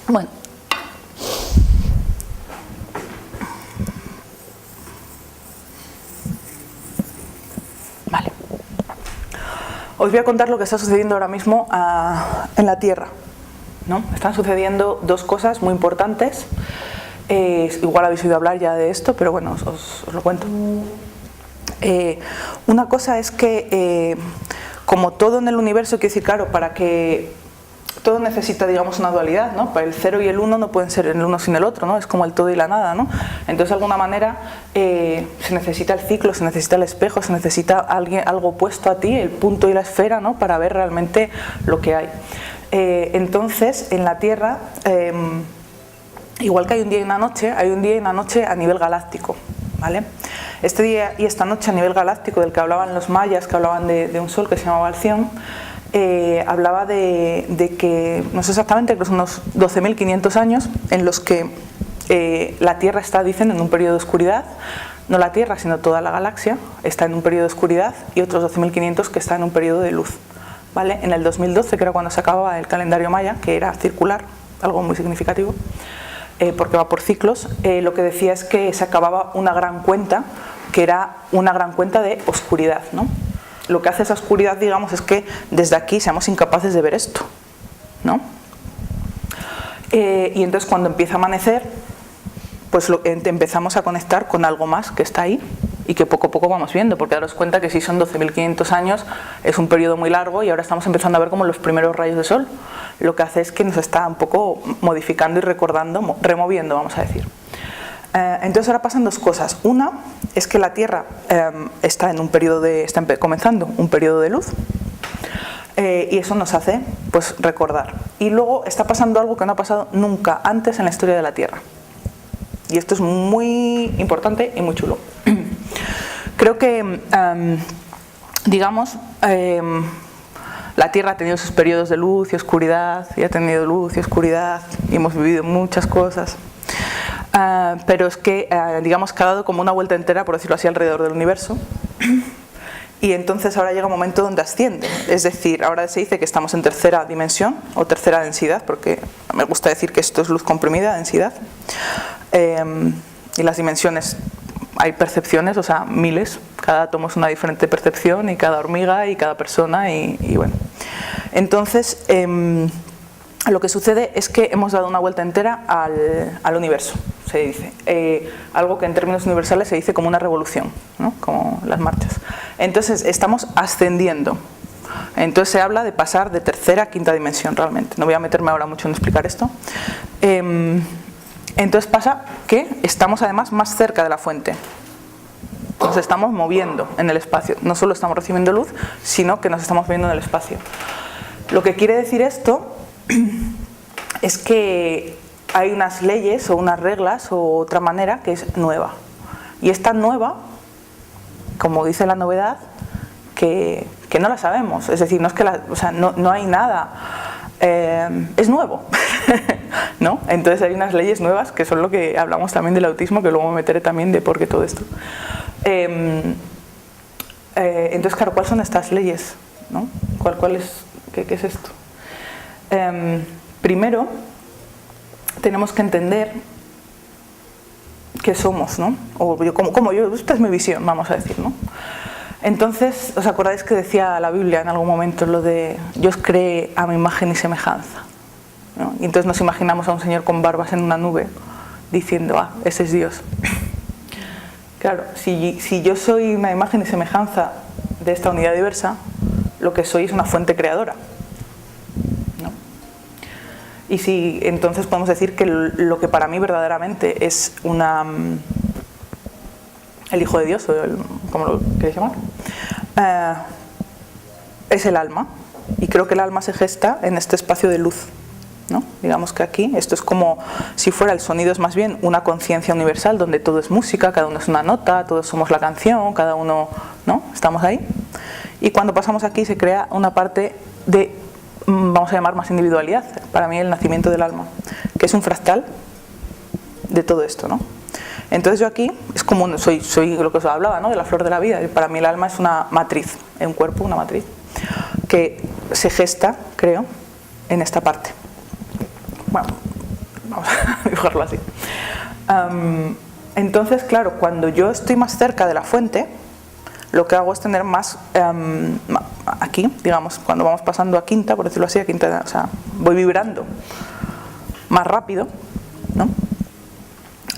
Bueno. Vale. Os voy a contar lo que está sucediendo ahora mismo en la Tierra, ¿no? Están sucediendo dos cosas muy importantes. Igual habéis oído hablar ya de esto, pero bueno, os lo cuento. Una cosa es que, como todo en el universo, quiero decir, claro, para que todo necesita, digamos, una dualidad, ¿no? Para el 0 y el 1 no pueden ser el uno sin el otro, ¿no? Es como el todo y la nada, ¿no? Entonces, de alguna manera, se necesita el ciclo, se necesita el espejo, se necesita algo opuesto a ti, el punto y la esfera, ¿no? Para ver realmente lo que hay. Entonces, en la Tierra, igual que hay un día y una noche, hay un día y una noche a nivel galáctico, ¿vale? Este día y esta noche a nivel galáctico, del que hablaban los mayas, que hablaban de un sol que se llamaba Alción, hablaba de que, no sé exactamente, que son unos 12.500 años en los que la Tierra está, dicen, en un periodo de oscuridad. No la Tierra, sino toda la galaxia está en un periodo de oscuridad, y otros 12.500 que está en un periodo de luz, ¿vale? En el 2012, que era cuando se acababa el calendario maya, que era circular, algo muy significativo, porque va por ciclos, lo que decía es que se acababa una gran cuenta, que era una gran cuenta de oscuridad, ¿no? Lo que hace esa oscuridad, digamos, es que desde aquí seamos incapaces de ver esto, ¿no? Y entonces cuando empieza a amanecer, pues empezamos a conectar con algo más que está ahí y que poco a poco vamos viendo, porque daros cuenta que si son 12.500 años es un periodo muy largo, y ahora estamos empezando a ver como los primeros rayos de sol. Lo que hace es que nos está un poco modificando y recordando, removiendo, vamos a decir. Entonces ahora pasan dos cosas. Una es que la Tierra está en un periodo está comenzando un periodo de luz, y eso nos hace, pues, recordar. Y luego está pasando algo que no ha pasado nunca antes en la historia de la Tierra. Y esto es muy importante y muy chulo. Creo que, digamos, la Tierra ha tenido sus periodos de luz y oscuridad, y ha tenido luz y oscuridad, y hemos vivido muchas cosas. Pero es que, digamos, que ha dado como una vuelta entera, por decirlo así, alrededor del universo. Y entonces ahora llega un momento donde asciende. Es decir, ahora se dice que estamos en tercera dimensión o tercera densidad, porque me gusta decir que esto es luz comprimida, densidad. Y las dimensiones, hay percepciones, o sea, miles. Cada átomo es una diferente percepción, y cada hormiga y cada persona, y bueno. Entonces, lo que sucede es que hemos dado una vuelta entera al universo, se dice. Algo que en términos universales se dice como una revolución, ¿no? Como las marchas. Entonces, estamos ascendiendo. Entonces se habla de pasar de tercera a quinta dimensión realmente. No voy a meterme ahora mucho en explicar esto. Entonces pasa que estamos además más cerca de la fuente. Nos estamos moviendo en el espacio. No solo estamos recibiendo luz, sino que nos estamos moviendo en el espacio. Lo que quiere decir esto es que hay unas leyes o unas reglas o otra manera que es nueva. Y esta nueva, como dice la novedad, que no la sabemos. Es decir, no es que no hay nada. Es nuevo. ¿No? Entonces hay unas leyes nuevas que son lo que hablamos también del autismo, que luego me meteré también de por qué todo esto. Entonces, claro, ¿cuáles son estas leyes? ¿No? ¿Qué es esto? Primero, tenemos que entender qué somos, ¿no? O como yo, esta es mi visión, vamos a decir, ¿no? Entonces, ¿os acordáis que decía la Biblia en algún momento lo de yo os creé a mi imagen y semejanza? ¿No? Y entonces nos imaginamos a un señor con barbas en una nube diciendo, ese es Dios. Claro, si yo soy una imagen y semejanza de esta unidad diversa, lo que soy es una fuente creadora, ¿no? Y si entonces podemos decir que lo que para mí verdaderamente es el Hijo de Dios, o como lo queréis llamar, es el alma. Y creo que el alma se gesta en este espacio de luz, ¿no? Digamos que aquí, esto es como si fuera el sonido, es más bien una conciencia universal donde todo es música, cada uno es una nota, todos somos la canción, cada uno, ¿no? Estamos ahí. Y cuando pasamos aquí se crea una parte de, vamos a llamar, más individualidad, para mí el nacimiento del alma, que es un fractal de todo esto, ¿no? Entonces yo aquí, es como, soy lo que os hablaba, ¿no? De la flor de la vida. Y para mí el alma es una matriz, es un cuerpo, una matriz, que se gesta, creo, en esta parte. Bueno, vamos a dibujarlo así. Entonces, claro, cuando yo estoy más cerca de la fuente, lo que hago es tener más, aquí, digamos, cuando vamos pasando a quinta, por decirlo así, a quinta, o sea, voy vibrando más rápido, ¿no?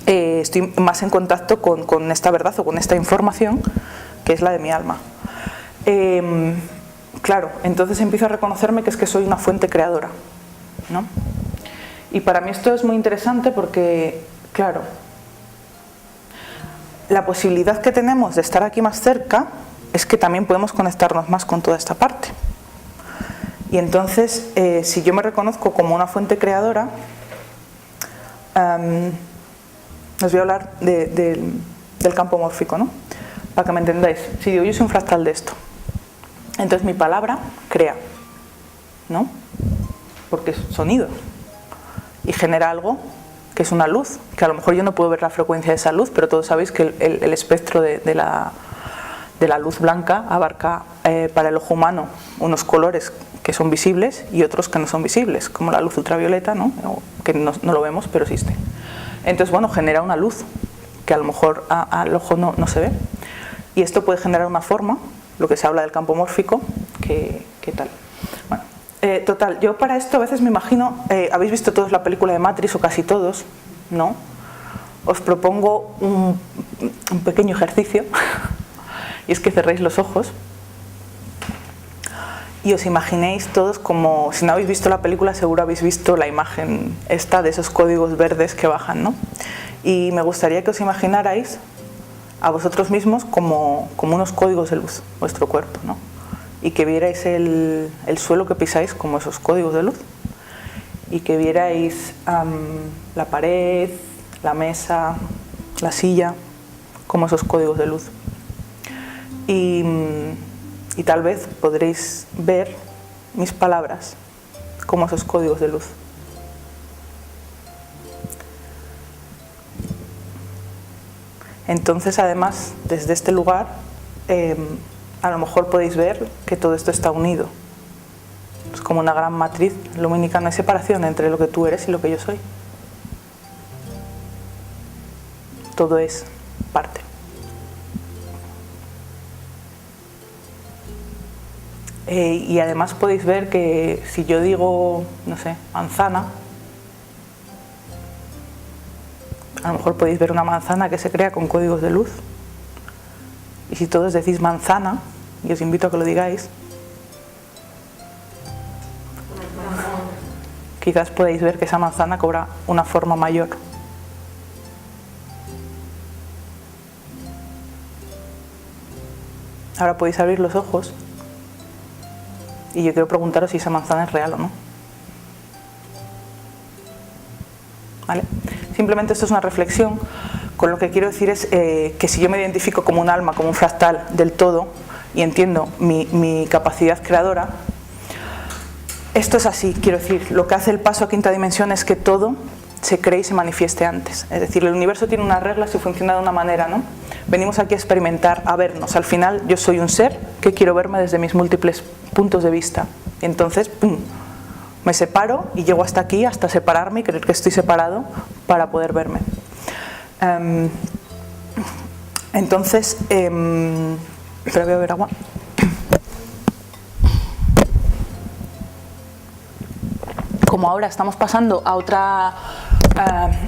Estoy más en contacto con esta verdad o con esta información que es la de mi alma. Claro, entonces empiezo a reconocerme que es que soy una fuente creadora, ¿no? Y para mí esto es muy interesante porque, claro, la posibilidad que tenemos de estar aquí más cerca es que también podemos conectarnos más con toda esta parte. Y entonces, si yo me reconozco como una fuente creadora, os voy a hablar del campo mórfico, ¿no? Para que me entendáis. Si digo, yo soy un fractal de esto, entonces mi palabra crea, ¿no? Porque es sonido y genera algo que es una luz, que a lo mejor yo no puedo ver la frecuencia de esa luz, pero todos sabéis que el espectro de la luz blanca abarca para el ojo humano unos colores que son visibles y otros que no son visibles, como la luz ultravioleta, ¿no? Que no lo vemos, pero existe. Entonces, bueno, genera una luz que a lo mejor al ojo no se ve. Y esto puede generar una forma, lo que se habla del campo mórfico, que tal. Bueno, total, yo para esto a veces me imagino, habéis visto todos la película de Matrix, o casi todos, ¿no? Os propongo un pequeño ejercicio, y es que cerréis los ojos y os imaginéis todos como, si no habéis visto la película seguro habéis visto la imagen esta de esos códigos verdes que bajan, ¿no? Y me gustaría que os imaginarais a vosotros mismos como unos códigos de luz, vuestro cuerpo, ¿no? Y que vierais el suelo que pisáis como esos códigos de luz, y que vierais la pared, la mesa, la silla, como esos códigos de luz. Y tal vez podréis ver mis palabras como esos códigos de luz. Entonces, además, desde este lugar, a lo mejor podéis ver que todo esto está unido. Es como una gran matriz lumínica, no hay separación entre lo que tú eres y lo que yo soy. Todo es parte. Y además podéis ver que si yo digo, no sé, manzana, a lo mejor podéis ver una manzana que se crea con códigos de luz. Y si todos decís manzana, y os invito a que lo digáis, quizás podéis ver que esa manzana cobra una forma mayor. Ahora podéis abrir los ojos y yo quiero preguntaros si esa manzana es real o no. ¿Vale? Simplemente esto es una reflexión. Con lo que quiero decir es que si yo me identifico como un alma, como un fractal del todo, y entiendo mi capacidad creadora, esto es así. Quiero decir, lo que hace el paso a quinta dimensión es que todo se cree y se manifieste antes. Es decir, el universo tiene unas reglas y funciona de una manera, ¿no? Venimos aquí a experimentar, a vernos. Al final yo soy un ser que quiero verme desde mis múltiples puntos de vista. Y entonces, ¡pum!, me separo y llego hasta aquí, hasta separarme y creer que estoy separado para poder verme. Entonces, pero voy a beber agua. Como ahora estamos pasando a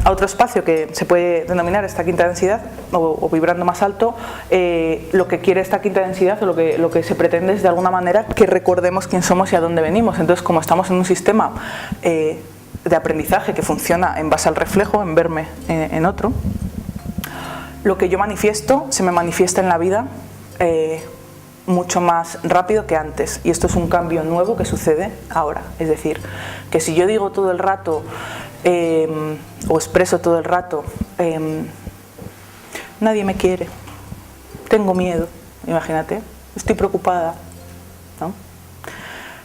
otro espacio que se puede denominar esta quinta densidad o vibrando más alto, lo que quiere esta quinta densidad o lo que se pretende es de alguna manera que recordemos quién somos y a dónde venimos. Entonces, como estamos en un sistema de aprendizaje que funciona en base al reflejo, en verme en otro, lo que yo manifiesto se me manifiesta en la vida mucho más rápido que antes, y esto es un cambio nuevo que sucede ahora. Es decir, que si yo digo todo el rato o expreso todo el rato nadie me quiere, tengo miedo, imagínate, estoy preocupada, ¿no?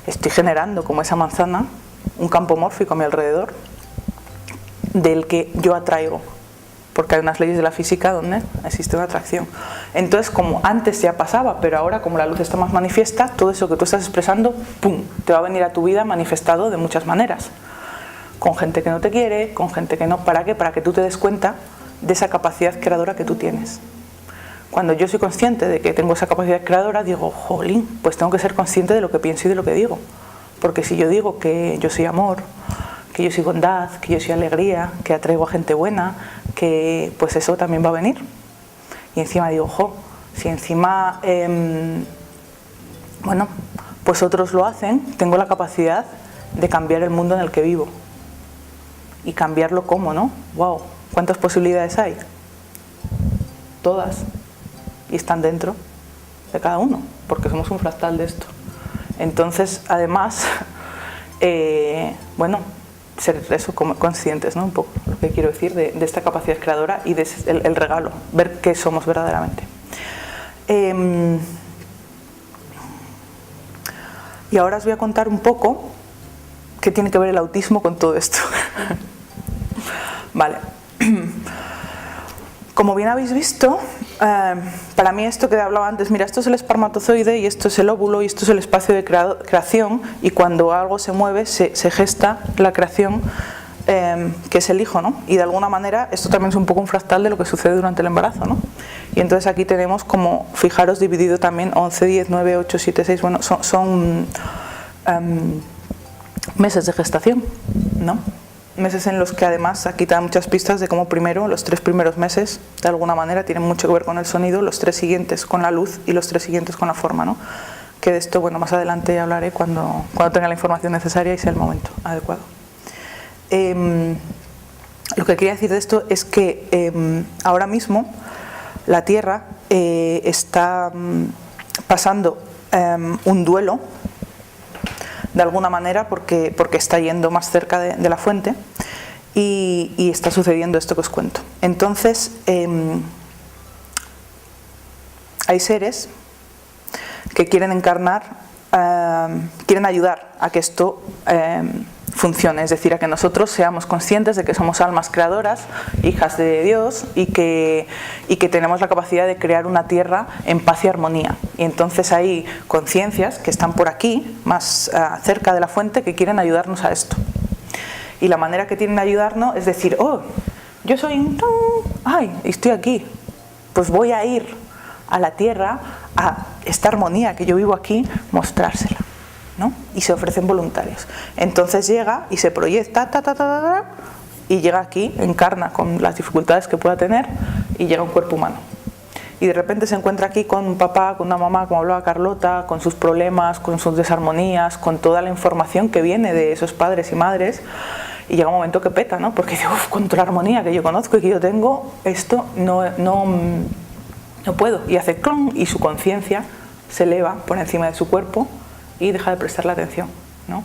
Estoy generando como esa manzana un campo mórfico a mi alrededor del que yo atraigo, porque hay unas leyes de la física donde existe una atracción. Entonces, como antes ya pasaba, pero ahora como la luz está más manifiesta, todo eso que tú estás expresando, ¡pum!, te va a venir a tu vida manifestado de muchas maneras. Con gente que no te quiere, con gente que no. ¿Para qué? Para que tú te des cuenta de esa capacidad creadora que tú tienes. Cuando yo soy consciente de que tengo esa capacidad creadora, digo, jolín, pues tengo que ser consciente de lo que pienso y de lo que digo. Porque si yo digo que yo soy amor, que yo soy bondad, que yo soy alegría, que atraigo a gente buena, que pues eso también va a venir. Y encima digo, si encima, bueno, pues otros lo hacen, tengo la capacidad de cambiar el mundo en el que vivo. Y cambiarlo ¿cómo, no? ¡Wow! ¿Cuántas posibilidades hay? Todas. Y están dentro de cada uno, porque somos un fractal de esto. Entonces, además, bueno, ser eso, como conscientes, ¿no? Un poco lo que quiero decir de esta capacidad creadora y de el regalo, ver qué somos verdaderamente. Y ahora os voy a contar un poco qué tiene que ver el autismo con todo esto. Vale. Como bien habéis visto, para mí esto que hablaba antes, mira, esto es el espermatozoide y esto es el óvulo y esto es el espacio de creación, y cuando algo se mueve se gesta la creación, que es el hijo, ¿no? Y de alguna manera esto también es un poco un fractal de lo que sucede durante el embarazo, ¿no? Y entonces aquí tenemos como, fijaros, dividido también 11, 10, 9, 8, 7, 6, bueno, son meses de gestación, ¿no? Meses en los que además aquí te dan muchas pistas de cómo primero, los 3 primeros meses, de alguna manera tienen mucho que ver con el sonido, los 3 siguientes con la luz y los 3 siguientes con la forma, ¿no? Que de esto, bueno, más adelante hablaré cuando tenga la información necesaria y sea el momento adecuado. Lo que quería decir de esto es que ahora mismo la Tierra está pasando un duelo, de alguna manera, porque está yendo más cerca de la fuente y está sucediendo esto que os cuento. Entonces, hay seres que quieren encarnar, quieren ayudar a que esto funcione, es decir, a que nosotros seamos conscientes de que somos almas creadoras, hijas de Dios, y que tenemos la capacidad de crear una tierra en paz y armonía. Y entonces hay conciencias que están por aquí, más cerca de la fuente, que quieren ayudarnos a esto. Y la manera que tienen de ayudarnos es decir, oh, yo soy un... ¡Ay! Estoy aquí. Pues voy a ir a la tierra, a esta armonía que yo vivo aquí, mostrársela, ¿no? Y se ofrecen voluntarios. Entonces llega y se proyecta, y llega aquí, encarna con las dificultades que pueda tener, y llega a un cuerpo humano. Y de repente se encuentra aquí con un papá, con una mamá, como hablaba Carlota, con sus problemas, con sus desarmonías, con toda la información que viene de esos padres y madres, y llega un momento que peta, ¿no? Porque dice, uff, con toda la armonía que yo conozco y que yo tengo, esto no puedo. Y hace clon, y su conciencia se eleva por encima de su cuerpo y deja de prestarle atención, ¿no?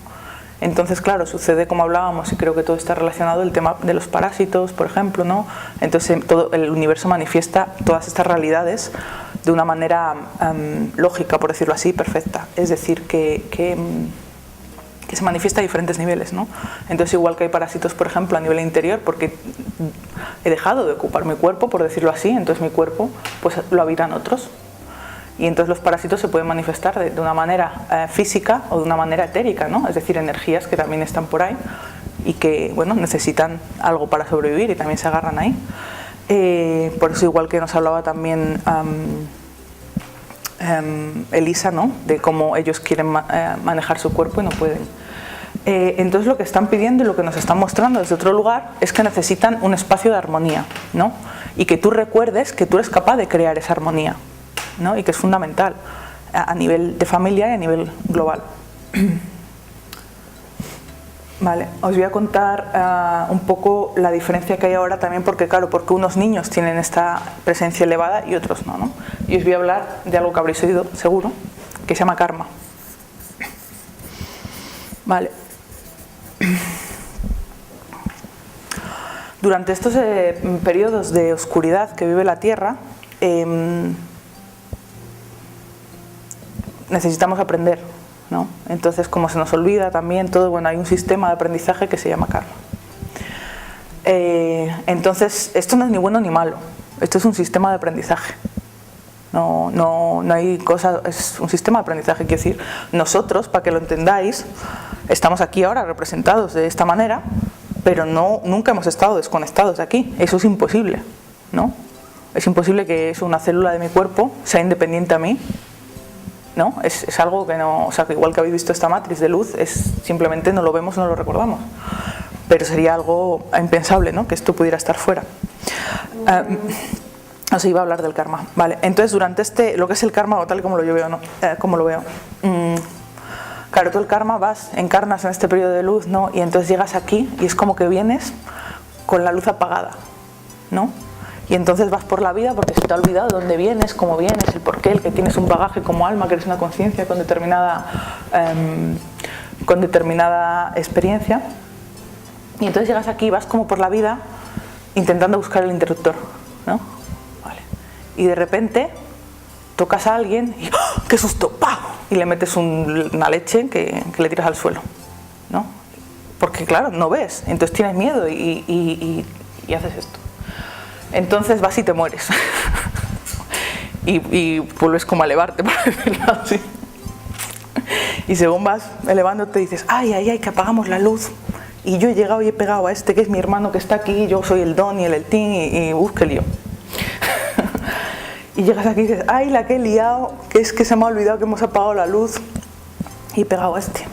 Entonces, claro, sucede como hablábamos, y creo que todo está relacionado, el tema de los parásitos, por ejemplo, ¿no? Entonces todo el universo manifiesta todas estas realidades de una manera lógica, por decirlo así, perfecta. Es decir, que se manifiesta a diferentes niveles, ¿no? Entonces, igual que hay parásitos, por ejemplo, a nivel interior, porque he dejado de ocupar mi cuerpo, por decirlo así, entonces mi cuerpo pues lo habitan otros. Y entonces los parásitos se pueden manifestar de una manera física o de una manera etérica, ¿no? Es decir, energías que también están por ahí y que, bueno, necesitan algo para sobrevivir y también se agarran ahí. Por eso, igual que nos hablaba también Elisa, ¿no? De cómo ellos quieren manejar su cuerpo y no pueden. Entonces lo que están pidiendo y lo que nos están mostrando desde otro lugar es que necesitan un espacio de armonía, ¿no? Y que tú recuerdes que tú eres capaz de crear esa armonía, ¿no? Y que es fundamental a nivel de familia y a nivel global. Vale, os voy a contar un poco la diferencia que hay ahora también, porque claro, porque unos niños tienen esta presencia elevada y otros no, ¿no? Y os voy a hablar de algo que habréis oído seguro, que se llama karma. Vale. Durante estos periodos de oscuridad que vive la Tierra, necesitamos aprender, ¿no? Entonces, como se nos olvida también todo, bueno, hay un sistema de aprendizaje que se llama karma. Entonces, esto no es ni bueno ni malo, esto es un sistema de aprendizaje. No hay cosa, es un sistema de aprendizaje, quiero decir, nosotros, para que lo entendáis, estamos aquí ahora representados de esta manera, pero nunca hemos estado desconectados de aquí, eso es imposible, ¿no? Es imposible que una célula de mi cuerpo sea independiente a mí, ¿no? Es algo que no, o sea, que igual que habéis visto esta matriz de luz, simplemente no lo vemos, no lo recordamos, pero sería algo impensable, ¿no? Que esto pudiera estar fuera. No sé, iba a hablar del karma, vale. Entonces, durante lo que es el karma, o tal como yo veo, ¿no? Como lo veo. Claro, tú el karma encarnas en este periodo de luz, ¿no? Y entonces llegas aquí y es como que vienes con la luz apagada, ¿no? Y entonces vas por la vida porque se te ha olvidado de dónde vienes, cómo vienes, el porqué, el que tienes un bagaje como alma, que eres una conciencia con determinada con determinada experiencia. Y entonces llegas aquí y vas como por la vida intentando buscar el interruptor, ¿no? Vale. Y de repente tocas a alguien y ¡oh, ¡qué susto! ¡Pah! Y le metes una leche que le tiras al suelo, ¿no? Porque claro, no ves, entonces tienes miedo y haces esto. Entonces vas y te mueres. y vuelves como a elevarte, por decirlo así. Y según vas elevándote dices, ay, que apagamos la luz. Y yo he llegado y he pegado a este que es mi hermano que está aquí, yo soy el don y el tin y busque el lío. Y llegas aquí y dices, ay, la que he liado, que es que se me ha olvidado que hemos apagado la luz y he pegado a este.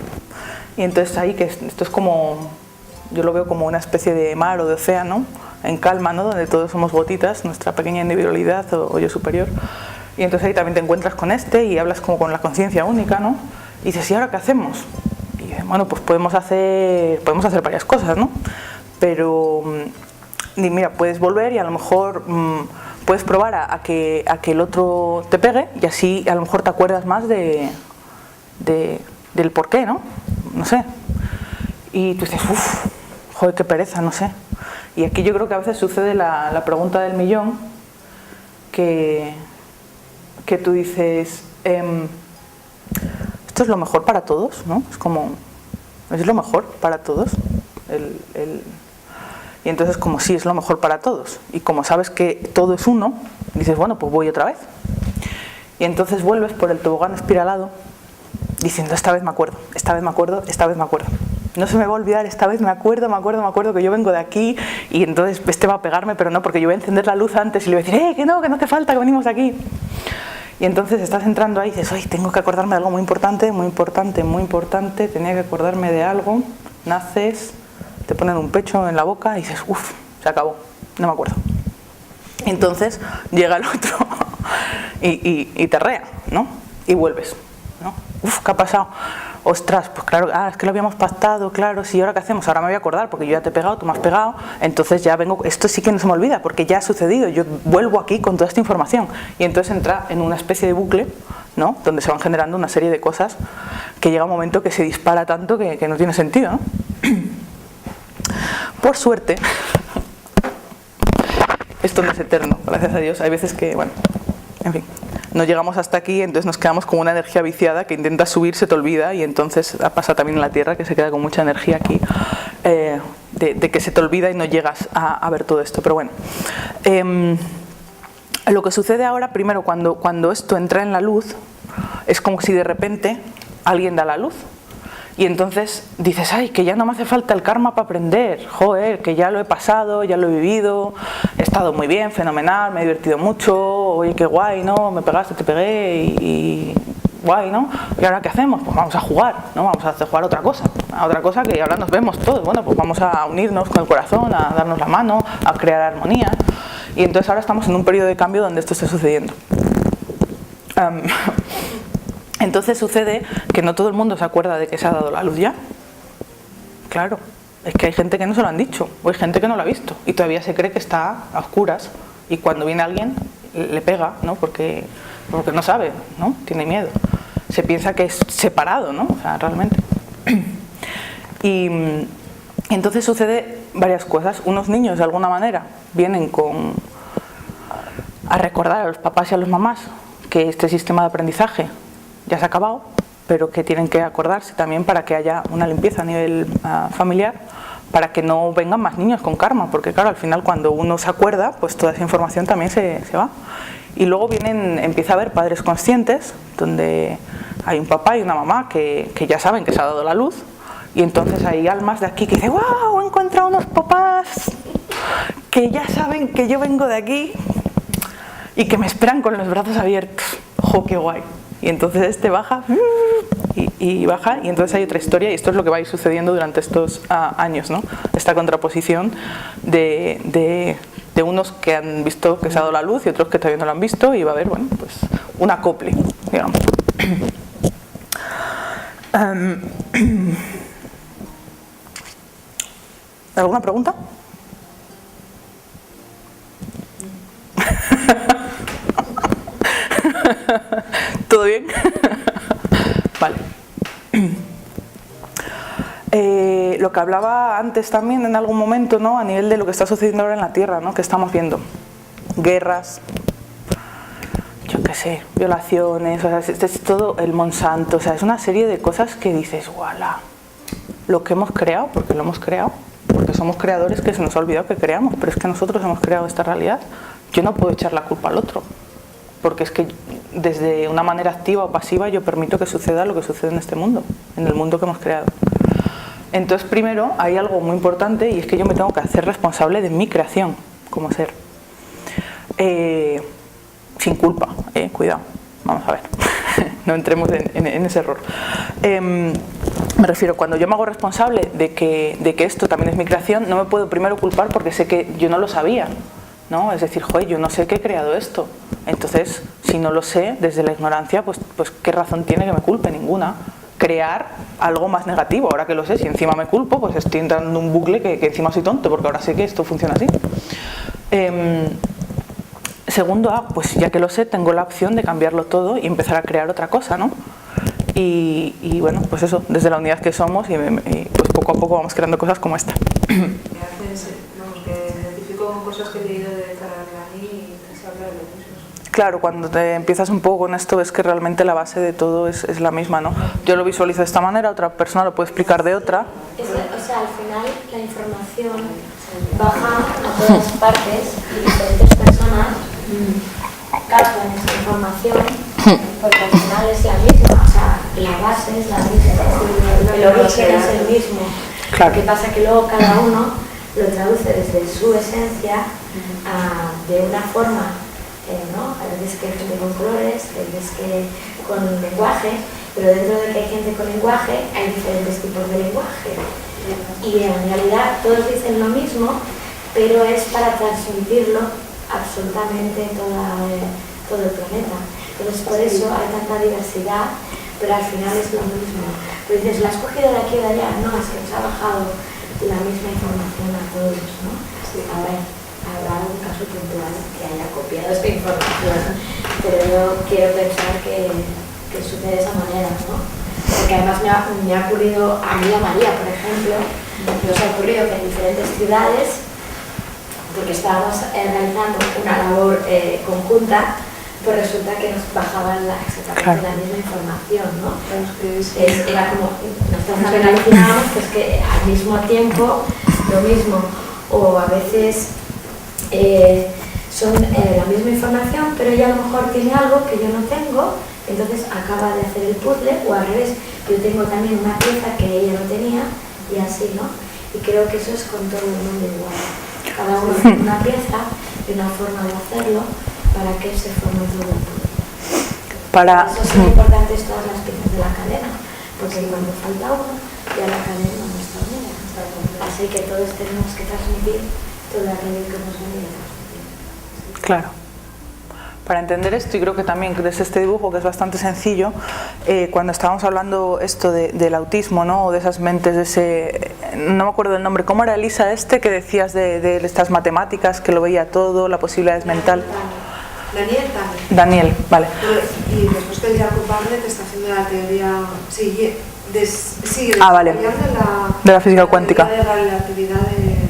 Y entonces ahí, que esto es como, yo lo veo como una especie de mar o de océano, en calma, ¿no? Donde todos somos gotitas, nuestra pequeña individualidad o yo superior. Y entonces ahí también te encuentras con este y hablas como con la conciencia única, ¿no? Y dices, ¿y ahora qué hacemos? Bueno, pues podemos hacer varias cosas, ¿no? Pero, mira, puedes volver y a lo mejor puedes probar a que el otro te pegue y así a lo mejor te acuerdas más del por qué, ¿no? No sé. Y tú dices, uff, joder, qué pereza, no sé. Y aquí yo creo que a veces sucede la pregunta del millón, que tú dices, esto es lo mejor para todos, ¿no? Es como, es lo mejor para todos. Y entonces como sí es lo mejor para todos y como sabes que todo es uno, dices, bueno, pues voy otra vez. Y entonces vuelves por el tobogán espiralado diciendo, esta vez me acuerdo, esta vez me acuerdo, esta vez me acuerdo. No se me va a olvidar, esta vez me acuerdo que yo vengo de aquí y entonces este va a pegarme, pero no, porque yo voy a encender la luz antes y le voy a decir, que no te falta, que venimos de aquí. Y entonces estás entrando ahí y dices, oye, tengo que acordarme de algo muy importante, tenía que acordarme de algo, naces, te ponen un pecho en la boca y dices, uff, se acabó, no me acuerdo. Y entonces llega el otro y te rea, ¿no? Y vuelves, ¿no? Uff, ¿qué ha pasado? Ostras, pues claro, es que lo habíamos pactado, claro, sí, ¿ahora qué hacemos? Ahora me voy a acordar porque yo ya te he pegado, tú me has pegado, entonces ya vengo, esto sí que no se me olvida porque ya ha sucedido, yo vuelvo aquí con toda esta información y entonces entra en una especie de bucle, ¿no? Donde se van generando una serie de cosas que llega un momento que se dispara tanto que no tiene sentido, ¿no? Por suerte, esto no es eterno, gracias a Dios, hay veces que, bueno, en fin, no llegamos hasta aquí, entonces nos quedamos con una energía viciada que intenta subir, se te olvida y entonces pasa también en la Tierra que se queda con mucha energía aquí, de que se te olvida y no llegas a ver todo esto, pero bueno. Lo que sucede ahora, primero, cuando esto entra en la luz, es como si de repente alguien da la luz. Y entonces dices, ay, que ya no me hace falta el karma para aprender, joder, que ya lo he pasado, ya lo he vivido, he estado muy bien, fenomenal, me he divertido mucho, oye, qué guay, ¿no? Me pegaste, te pegué y guay, ¿no? ¿Y ahora qué hacemos? Pues vamos a jugar, ¿no? Vamos a hacer jugar otra cosa que ahora nos vemos todos, bueno, pues vamos a unirnos con el corazón, a darnos la mano, a crear armonía. Y entonces ahora estamos en un periodo de cambio donde esto está sucediendo. Entonces sucede que no todo el mundo se acuerda de que se ha dado la luz ya. Claro, es que hay gente que no se lo han dicho, o hay gente que no lo ha visto, y todavía se cree que está a oscuras, y cuando viene alguien le pega, ¿no? Porque no sabe, ¿no? Tiene miedo. Se piensa que es separado, ¿no? O sea, realmente. Y entonces sucede varias cosas. Unos niños, de alguna manera, vienen a recordar a los papás y a las mamás que este sistema de aprendizaje ya se ha acabado, pero que tienen que acordarse también para que haya una limpieza a nivel familiar, para que no vengan más niños con karma, porque claro, al final cuando uno se acuerda, pues toda esa información también se va. Y luego empieza a haber padres conscientes, donde hay un papá y una mamá que ya saben que se ha dado la luz, y entonces hay almas de aquí que dicen, ¡wow! He encontrado unos papás que ya saben que yo vengo de aquí y que me esperan con los brazos abiertos. ¡Jo, qué guay! Y entonces este baja y baja, y entonces hay otra historia, y esto es lo que va a ir sucediendo durante estos años, ¿no? Esta contraposición de unos que han visto que se ha dado la luz y otros que todavía no lo han visto, y va a haber, bueno, pues un acople, digamos. ¿Alguna pregunta? ¿Todo bien? Vale. lo que hablaba antes también en algún momento, ¿no? A nivel de lo que está sucediendo ahora en la Tierra, ¿no? Que estamos viendo guerras, yo qué sé, violaciones, o sea, es todo el Monsanto, o sea, es una serie de cosas que dices, ¡guala! Lo que hemos creado, porque lo hemos creado, porque somos creadores, que se nos ha olvidado que creamos, pero es que nosotros hemos creado esta realidad. Yo no puedo echar la culpa al otro, porque es que desde una manera activa o pasiva yo permito que suceda lo que sucede en este mundo, en el mundo que hemos creado. Entonces, primero, hay algo muy importante, y es que yo me tengo que hacer responsable de mi creación como ser. Sin culpa, cuidado, vamos a ver, no entremos en ese error. Me refiero, cuando yo me hago responsable de que esto también es mi creación, no me puedo primero culpar porque sé que yo no lo sabía, ¿no? Es decir, joder, yo no sé que he creado esto. Entonces, si no lo sé, desde la ignorancia, pues ¿qué razón tiene que me culpe? Ninguna. Crear algo más negativo, ahora que lo sé, si encima me culpo, pues estoy entrando en un bucle que encima soy tonto, porque ahora sé que esto funciona así. Segundo, pues ya que lo sé, tengo la opción de cambiarlo todo y empezar a crear otra cosa, ¿no? Y bueno, pues eso, desde la unidad que somos, y pues poco a poco vamos creando cosas como esta. Me identifico con cosas que he leído de Taranani y se habla de lo mismo. Claro, cuando te empiezas un poco con esto, ves que realmente la base de todo es la misma, ¿no? Yo lo visualizo de esta manera, otra persona lo puede explicar de otra. O sea, al final la información baja a todas partes y diferentes personas captan esa información porque al final es la misma, o sea, la base es la misma, el origen es el mismo. Claro. Lo que pasa es que luego cada uno lo traduce desde su esencia de una forma, ¿no? Hay veces que hay gente con colores, hay veces que con lenguaje, pero dentro de que hay gente con lenguaje hay diferentes tipos de lenguaje. Y en realidad todos dicen lo mismo, pero es para transmitirlo absolutamente todo el planeta. Entonces por eso hay tanta diversidad, pero al final es lo mismo. Pero dices, ¿la has cogido de aquí o de allá? No, es que nos ha bajado la misma información a todos, ¿no? A ver, habrá algún caso puntual que haya copiado esta información, pero yo quiero pensar que sucede de esa manera, ¿no? Porque además me ha ocurrido a mí y a María, por ejemplo, nos ha ocurrido que en diferentes ciudades, porque estábamos realizando una labor conjunta, pues resulta que nos bajaban exactamente la misma información, ¿no? Era como, nosotros analizábamos pues que al mismo tiempo lo mismo, o a veces son la misma información, pero ella a lo mejor tiene algo que yo no tengo, entonces acaba de hacer el puzzle, o al revés, yo tengo también una pieza que ella no tenía, y así, ¿no? Y creo que eso es con todo el mundo igual. Cada uno tiene una pieza y una forma de hacerlo para que se forme todo el puzzle. Por eso son importantes todas las piezas de la cadena, porque cuando falta uno, ya la cadena no está unida. Así que todos tenemos que transmitir toda la red que hemos venido a transmitir. Claro. Para entender esto, y creo que también desde este dibujo, que es bastante sencillo, cuando estábamos hablando esto del autismo, ¿no? O de esas mentes, de ese, no me acuerdo del nombre, ¿cómo era, Elisa, que decías de estas matemáticas, que lo veía todo, la posibilidad es mental? Daniel, vale. Y después que Jacob Barnett está haciendo la teoría, sigue vale. De la física cuántica. De la relatividad de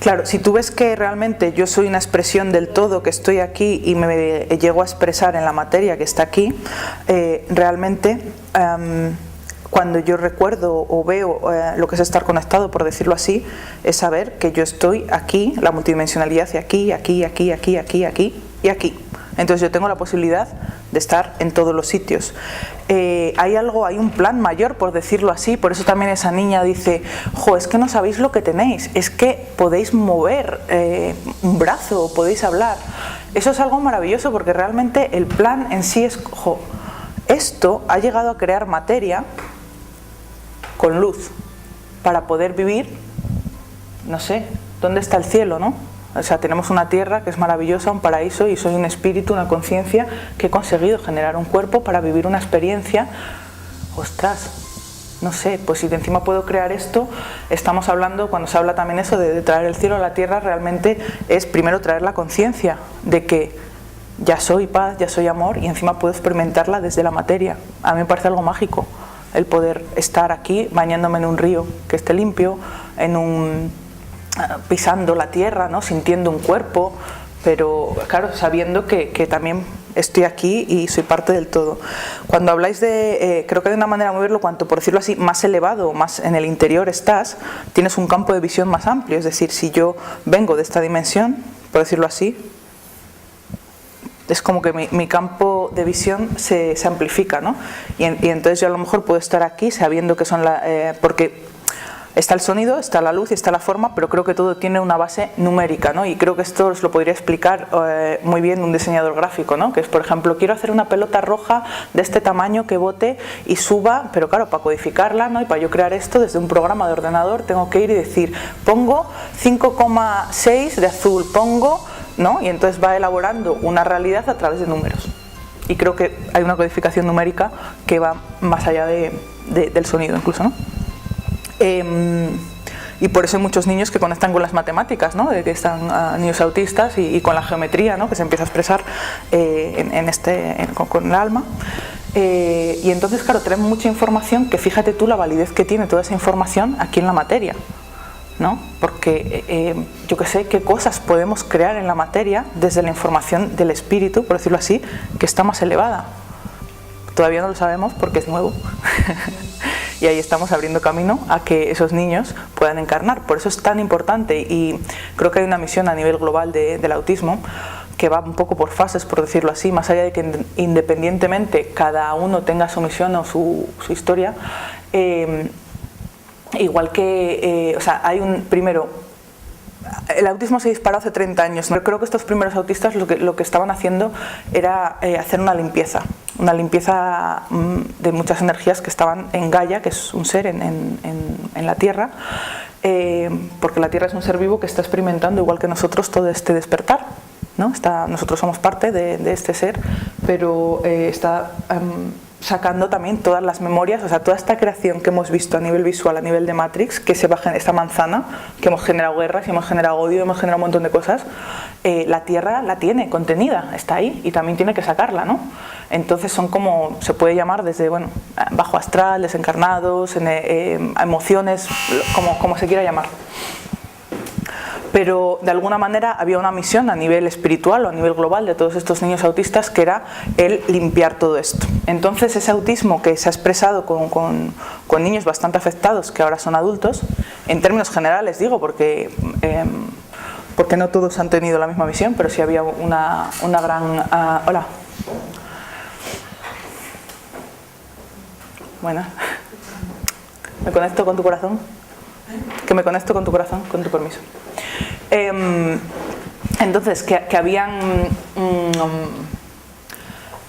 Claro, si tú ves que realmente yo soy una expresión del todo, que estoy aquí y me llego a expresar en la materia que está aquí, realmente cuando yo recuerdo o veo lo que es estar conectado, por decirlo así, es saber que yo estoy aquí, la multidimensionalidad y aquí, aquí, aquí, aquí, aquí, aquí y aquí. Entonces yo tengo la posibilidad de estar en todos los sitios. Hay un plan mayor, por decirlo así, por eso también esa niña dice, jo, es que no sabéis lo que tenéis, es que podéis mover un brazo, podéis hablar. Eso es algo maravilloso porque realmente el plan en sí es, jo, esto ha llegado a crear materia con luz para poder vivir, no sé, ¿dónde está el cielo, no? O sea, tenemos una tierra que es maravillosa, un paraíso, y soy un espíritu, una conciencia que he conseguido generar un cuerpo para vivir una experiencia. Ostras, no sé, pues si de encima puedo crear esto, estamos hablando, cuando se habla también eso de traer el cielo a la tierra, realmente es primero traer la conciencia de que ya soy paz, ya soy amor, y encima puedo experimentarla desde la materia. A mí me parece algo mágico. el poder estar aquí bañándome en un río que esté limpio, pisando la tierra, ¿no? Sintiendo un cuerpo, pero claro, sabiendo que también estoy aquí y soy parte del todo. Cuando habláis de, creo que hay una manera de verlo, cuanto, por decirlo así, más elevado, más en el interior estás, tienes un campo de visión más amplio, es decir, si yo vengo de esta dimensión, por decirlo así, es como que mi campo de visión se amplifica, ¿no? Y entonces yo a lo mejor puedo estar aquí sabiendo que son porque está el sonido, está la luz y está la forma, pero creo que todo tiene una base numérica, ¿no? Y creo que esto os lo podría explicar muy bien un diseñador gráfico, ¿no? Que es, por ejemplo, quiero hacer una pelota roja de este tamaño que bote y suba, pero claro, para codificarla, ¿no? Y para yo crear esto desde un programa de ordenador tengo que ir y decir, pongo 5,6 de azul, pongo, ¿no? Y entonces va elaborando una realidad a través de números. Y creo que hay una codificación numérica que va más allá del sonido incluso, ¿no? Y por eso hay muchos niños que conectan con las matemáticas, ¿no? Que están niños autistas y con la geometría, ¿no? Que se empieza a expresar con el alma. Y entonces, claro, tenemos mucha información que fíjate tú la validez que tiene toda esa información aquí en la materia, ¿no? Porque yo que sé qué cosas podemos crear en la materia desde la información del espíritu, por decirlo así, que está más elevada. Todavía no lo sabemos porque es nuevo. Y ahí estamos abriendo camino a que esos niños puedan encarnar. Por eso es tan importante, y creo que hay una misión a nivel global del autismo que va un poco por fases, por decirlo así, más allá de que independientemente cada uno tenga su misión o su historia, igual que, o sea, hay primero, el autismo se disparó hace 30 años. Yo creo que estos primeros autistas lo que estaban haciendo era hacer una limpieza de muchas energías que estaban en Gaia, que es un ser en la Tierra, porque la Tierra es un ser vivo que está experimentando, igual que nosotros, todo este despertar, ¿no? Nosotros somos parte de este ser, pero está sacando también todas las memorias, o sea, toda esta creación que hemos visto a nivel visual, a nivel de Matrix, que se baja en esta manzana, que hemos generado guerras, hemos generado odio, hemos generado un montón de cosas, la Tierra la tiene contenida, está ahí y también tiene que sacarla, ¿no? Entonces son como, se puede llamar desde, bueno, bajo astral, desencarnados, emociones, como se quiera llamar. Pero de alguna manera había una misión a nivel espiritual o a nivel global de todos estos niños autistas, que era el limpiar todo esto. Entonces ese autismo que se ha expresado con niños bastante afectados, que ahora son adultos, en términos generales digo, porque no todos han tenido la misma misión, pero sí había una gran... hola. Buenas. ¿Me conecto con tu corazón? Que me conecto con tu corazón, con tu permiso. Entonces, que habían...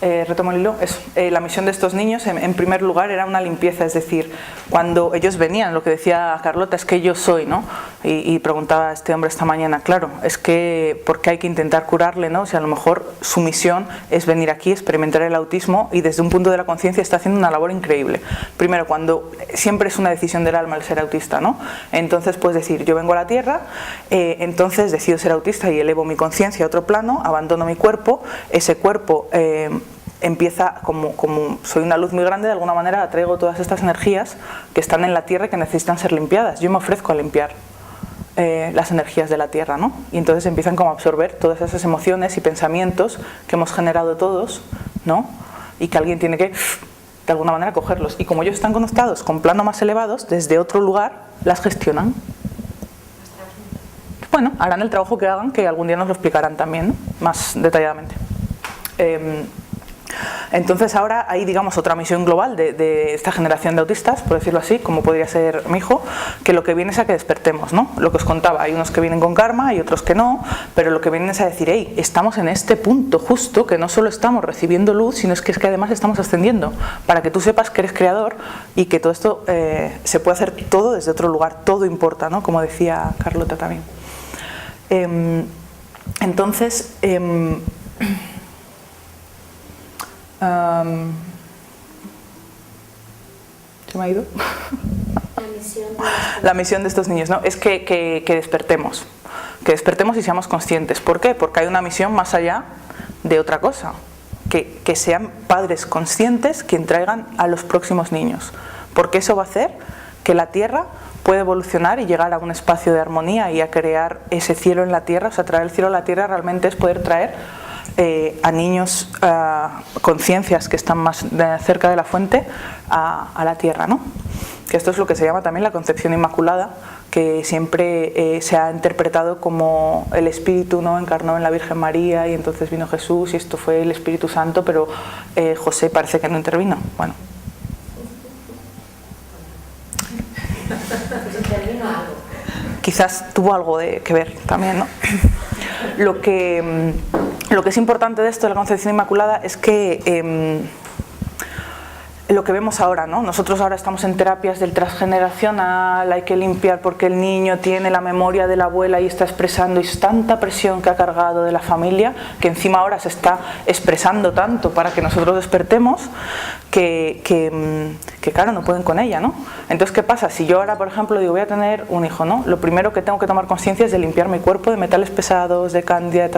retomo el hilo, la misión de estos niños en primer lugar era una limpieza, es decir, cuando ellos venían, lo que decía Carlota, es que yo soy, ¿no? Y preguntaba a este hombre esta mañana, claro, es que ¿por qué hay que intentar curarle, ¿no? Si a lo mejor su misión es venir aquí, experimentar el autismo, y desde un punto de la conciencia está haciendo una labor increíble. Primero, cuando siempre es una decisión del alma el ser autista, ¿no? Entonces puedes decir, yo vengo a la Tierra, entonces decido ser autista y elevo mi conciencia a otro plano, abandono mi cuerpo, ese cuerpo empieza, como soy una luz muy grande, de alguna manera atraigo todas estas energías que están en la Tierra y que necesitan ser limpiadas. Yo me ofrezco a limpiar las energías de la Tierra, ¿no? Y entonces empiezan como a absorber todas esas emociones y pensamientos que hemos generado todos, ¿no? Y que alguien tiene que, de alguna manera, cogerlos. Y como ellos están conectados con planos más elevados, desde otro lugar las gestionan. Bueno, harán el trabajo que hagan, que algún día nos lo explicarán también, ¿no? Más detalladamente. Entonces ahora hay, digamos, otra misión global de esta generación de autistas, por decirlo así, como podría ser mi hijo, que lo que viene es a que despertemos, ¿no? Lo que os contaba, hay unos que vienen con karma y otros que no, pero lo que vienen es a decir, hey, estamos en este punto justo, que no solo estamos recibiendo luz, sino es que además estamos ascendiendo, para que tú sepas que eres creador y que todo esto se puede hacer todo desde otro lugar, todo importa, ¿no? Como decía Carlota también. Entonces... ¿se me ha ido? La misión de estos niños, ¿no? Es que despertemos, y seamos conscientes. ¿Por qué? Porque hay una misión más allá de otra cosa, que sean padres conscientes que traigan a los próximos niños. porque eso va a hacer que la Tierra pueda evolucionar y llegar a un espacio de armonía y a crear ese cielo en la Tierra. O sea, traer el cielo a la Tierra realmente es poder traer a niños conciencias que están más cerca de la fuente a la Tierra, ¿no? Que esto es lo que se llama también la concepción inmaculada, que siempre se ha interpretado como el Espíritu, ¿no?, encarnó en la Virgen María y entonces vino Jesús y esto fue el Espíritu Santo, pero José parece que no intervino. Bueno. Intervino algo. Quizás tuvo algo que ver también, ¿no? Lo que es importante de esto de la concepción inmaculada es que lo que vemos ahora, ¿no? Nosotros ahora estamos en terapias del transgeneracional, hay que limpiar porque el niño tiene la memoria de la abuela y está expresando, y es tanta presión que ha cargado de la familia, que encima ahora se está expresando tanto para que nosotros despertemos, que claro, no pueden con ella, ¿no? Entonces, ¿qué pasa? Si yo ahora, por ejemplo, digo, voy a tener un hijo, ¿no? Lo primero que tengo que tomar conciencia es de limpiar mi cuerpo de metales pesados, de cándida,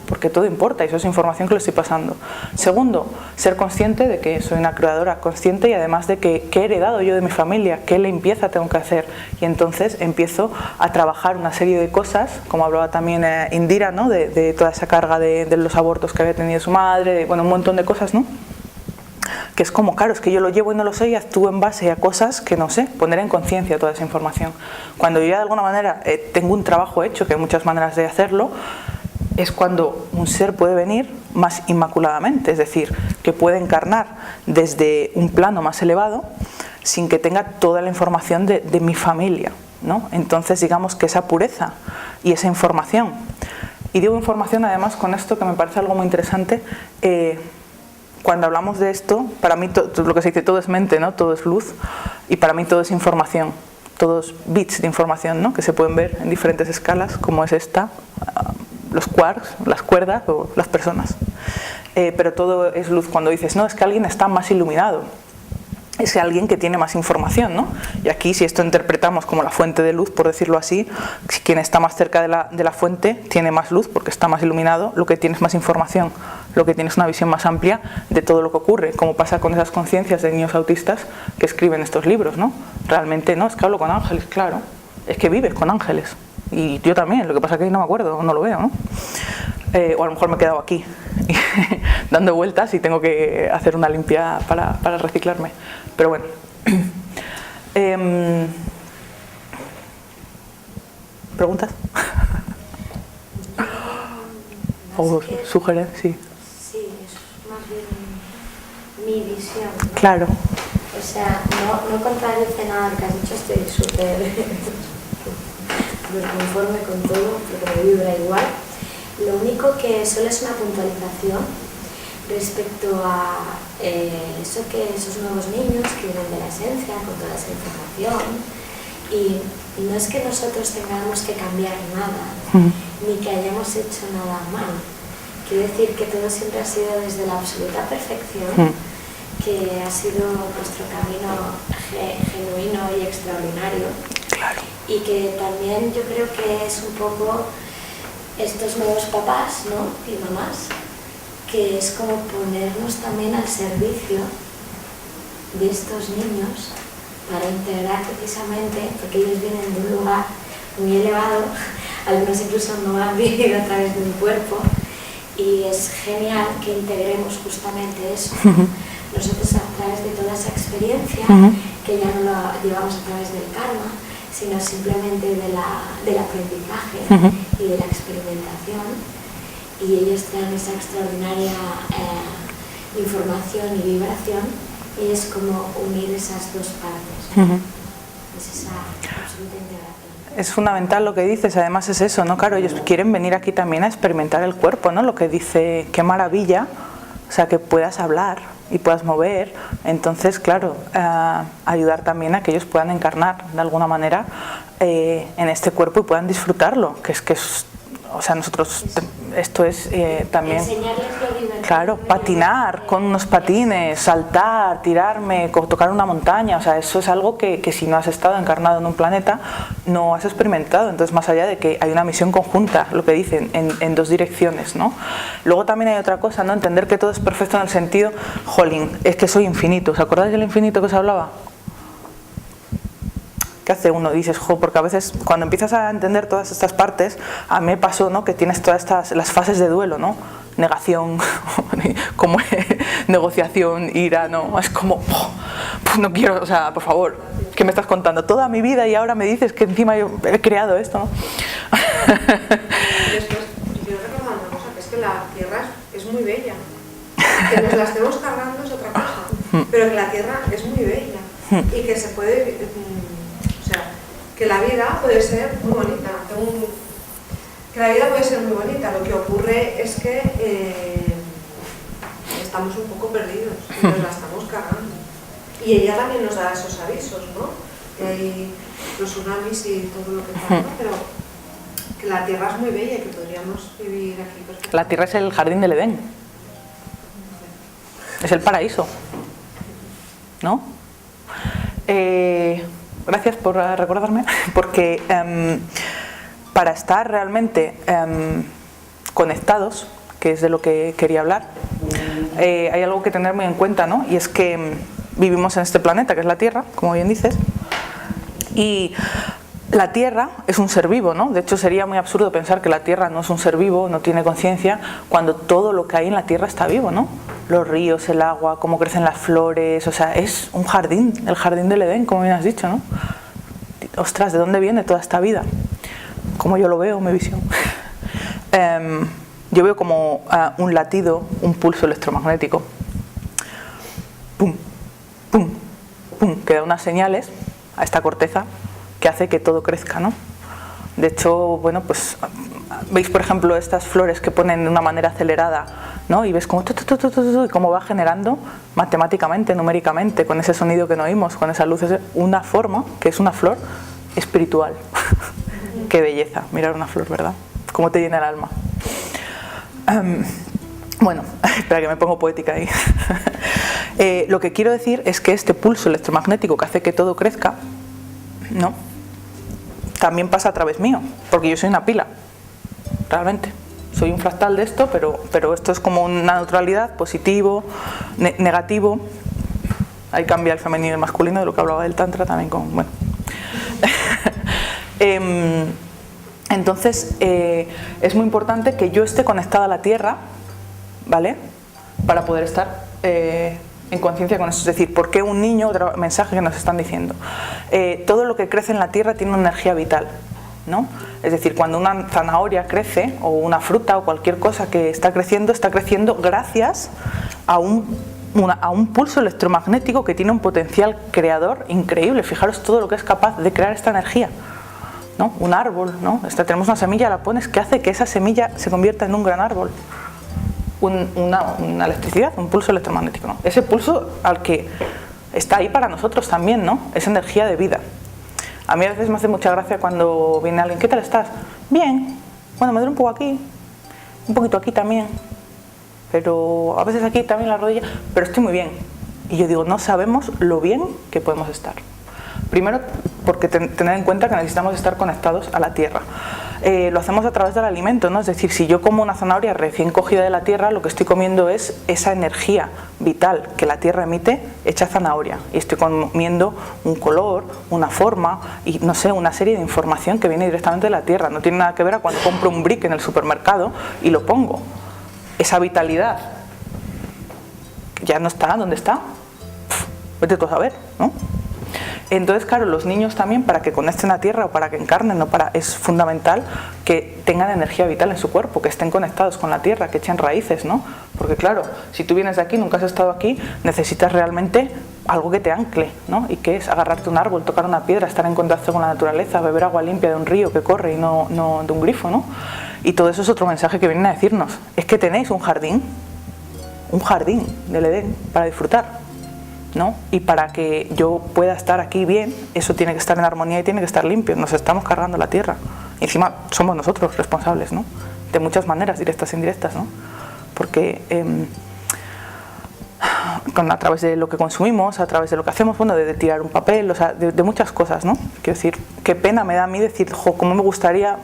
porque todo importa y eso es información que le estoy pasando. Segundo, ser consciente de que soy una creadora consciente y además de que qué he heredado yo de mi familia, qué limpieza tengo que hacer. Y entonces empiezo a trabajar una serie de cosas, como hablaba también Indira, ¿no? De toda esa carga de los abortos que había tenido su madre, bueno, un montón de cosas, ¿no? Que es como, claro, es que yo lo llevo y no lo sé y actúo en base a cosas que no sé, poner en conciencia toda esa información. Cuando yo ya de alguna manera tengo un trabajo hecho, que hay muchas maneras de hacerlo, es cuando un ser puede venir más inmaculadamente, es decir, que puede encarnar desde un plano más elevado sin que tenga toda la información de mi familia, ¿no? Entonces, digamos que esa pureza y esa información, y digo información además con esto que me parece algo muy interesante, cuando hablamos de esto, para mí lo que se dice, todo es mente, ¿no? Todo es luz, y para mí todo es información, todos bits de información, ¿no? Que se pueden ver en diferentes escalas, como es esta, los quarks, las cuerdas o las personas. Pero todo es luz. Cuando dices, no, es que alguien está más iluminado, es alguien que tiene más información, ¿no? Y aquí, si esto interpretamos como la fuente de luz, por decirlo así, si quien está más cerca de la fuente tiene más luz porque está más iluminado, lo que tiene es más información, lo que tiene es una visión más amplia de todo lo que ocurre, como pasa con esas conciencias de niños autistas que escriben estos libros, ¿no? Realmente no, es que hablo con ángeles, claro, es que vives con ángeles. Y yo también, lo que pasa es que no me acuerdo, no lo veo, ¿no? O a lo mejor me he quedado aquí dando vueltas y tengo que hacer una limpia para reciclarme. Pero bueno. ¿Preguntas? ¿O sugerencias? Sí. Sí, es más bien mi visión, ¿no? Claro. O sea, no contradice nada lo que has dicho, estoy súper conforme con todo, porque me vibra igual. Lo único que solo es una puntualización respecto a eso, que esos nuevos niños que vienen de la esencia con toda esa información, y no es que nosotros tengamos que cambiar nada, ni que hayamos hecho nada mal. Quiero decir que todo siempre ha sido desde la absoluta perfección, que ha sido nuestro camino genuino y extraordinario. Claro. Y que también yo creo que es un poco estos nuevos papás, ¿no?, y mamás, que es como ponernos también al servicio de estos niños para integrar precisamente, porque ellos vienen de un lugar muy elevado, algunos incluso no han vivido a través de un cuerpo, y es genial que integremos justamente eso, nosotros a través de toda esa experiencia, que ya no la llevamos a través del karma, sino simplemente del aprendizaje y de la experimentación, y ellos traen esa extraordinaria información y vibración, y es como unir esas dos partes, es esa absoluta integración. Es fundamental lo que dices, además es eso, ¿no? Claro, ellos quieren venir aquí también a experimentar el cuerpo, ¿no? Lo que dice, qué maravilla, o sea, que puedas hablar y puedas mover, entonces, claro, ayudar también a que ellos puedan encarnar de alguna manera en este cuerpo y puedan disfrutarlo, que es o sea, nosotros, esto es también, claro, patinar con unos patines, saltar, tirarme, tocar una montaña, o sea, eso es algo que si no has estado encarnado en un planeta, no has experimentado. Entonces, más allá de que hay una misión conjunta, lo que dicen, en dos direcciones, ¿no? Luego también hay otra cosa, ¿no? Entender que todo es perfecto en el sentido, jolín, es que soy infinito. ¿Os acordáis del infinito que os hablaba? ¿Qué hace uno? Dices, jo, porque a veces cuando empiezas a entender todas estas partes, a mí me pasó, ¿no?, que tienes todas las fases de duelo, ¿no? Negación, como negociación, ira, ¿no? Es como, no quiero, o sea, por favor, ¿qué me estás contando? Toda mi vida y ahora me dices que encima yo he creado esto, ¿no? Después, quiero recordar una cosa, que es que la Tierra es muy bella. Que nos la estemos cargando es otra cosa, pero que la Tierra es muy bella y que se puede, o sea, que la vida puede ser muy bonita. Que la vida puede ser muy bonita, lo que ocurre es que estamos un poco perdidos y nos la estamos cargando. Y ella también nos da esos avisos, ¿no? Que hay los tsunamis y todo lo que pasa, ¿no? Pero que la Tierra es muy bella y que podríamos vivir aquí perfectamente. La Tierra es el jardín del Edén. Es el paraíso, ¿no? Gracias por recordarme, porque para estar realmente conectados, que es de lo que quería hablar, hay algo que tener muy en cuenta, ¿no? Y es que vivimos en este planeta, que es la Tierra, como bien dices, y la Tierra es un ser vivo, ¿no? De hecho, sería muy absurdo pensar que la Tierra no es un ser vivo, no tiene conciencia, cuando todo lo que hay en la Tierra está vivo, ¿no? Los ríos, el agua, cómo crecen las flores, o sea, es un jardín, el jardín del Edén, como bien has dicho, ¿no? Ostras, ¿de dónde viene toda esta vida? Como yo lo veo, mi visión. Yo veo como un latido, un pulso electromagnético. Pum, pum, pum, que da unas señales a esta corteza que hace que todo crezca, ¿no? De hecho, bueno, pues veis, por ejemplo, estas flores que ponen de una manera acelerada, ¿no? Y ves como y cómo va generando matemáticamente, numéricamente, con ese sonido que no oímos, con esa luz, una forma que es una flor espiritual. Qué belleza, mirar una flor, ¿verdad? Cómo te llena el alma. Bueno, espera que me pongo poética ahí. Lo que quiero decir es que este pulso electromagnético que hace que todo crezca, ¿no?, también pasa a través mío, porque yo soy una pila, realmente. Soy un fractal de esto, pero esto es como una neutralidad, positivo, negativo. Ahí cambia el femenino y el masculino, de lo que hablaba del tantra también con, bueno. Entonces, es muy importante que yo esté conectada a la Tierra, ¿vale?, para poder estar en conciencia con eso. Es decir, ¿por qué un niño? Otro mensaje que nos están diciendo. Todo lo que crece en la Tierra tiene una energía vital, ¿no? Es decir, cuando una zanahoria crece, o una fruta, o cualquier cosa que está creciendo gracias a un pulso electromagnético que tiene un potencial creador increíble. Fijaros todo lo que es capaz de crear esta energía, ¿no? Un árbol, ¿no? Tenemos una semilla, la pones, ¿qué hace que esa semilla se convierta en un gran árbol? Una electricidad, un pulso electromagnético, ¿no? Ese pulso al que está ahí para nosotros también, ¿no? Es energía de vida. A mí a veces me hace mucha gracia cuando viene alguien, ¿qué tal estás? Bien, bueno, me duele un poco aquí, un poquito aquí también, pero a veces aquí también la rodilla, pero estoy muy bien. Y yo digo, no sabemos lo bien que podemos estar. Primero, porque tener en cuenta que necesitamos estar conectados a la Tierra. Lo hacemos a través del alimento, ¿no? Es decir, si yo como una zanahoria recién cogida de la tierra, lo que estoy comiendo es esa energía vital que la tierra emite hecha zanahoria. Y estoy comiendo un color, una forma y, no sé, una serie de información que viene directamente de la tierra. No tiene nada que ver a cuando compro un brick en el supermercado y lo pongo. Esa vitalidad ya no está, ¿dónde está? Vete tú a saber, ¿no? Entonces, claro, los niños también, para que conecten a tierra o para que encarnen, es fundamental que tengan energía vital en su cuerpo, que estén conectados con la tierra, que echen raíces, ¿no? Porque claro, si tú vienes de aquí, nunca has estado aquí, necesitas realmente algo que te ancle, ¿no? Y que es agarrarte un árbol, tocar una piedra, estar en contacto con la naturaleza, beber agua limpia de un río que corre y no de un grifo, ¿no? Y todo eso es otro mensaje que vienen a decirnos. Es que tenéis un jardín del Edén para disfrutar, ¿no? Y para que yo pueda estar aquí bien, eso tiene que estar en armonía y tiene que estar limpio. Nos estamos cargando la tierra. Y encima somos nosotros responsables, ¿no? De muchas maneras, directas e indirectas, ¿no? Porque a través de lo que consumimos, a través de lo que hacemos, bueno, de tirar un papel, o sea, de muchas cosas, ¿no? Quiero decir, qué pena me da a mí decir, jo, cómo me gustaría,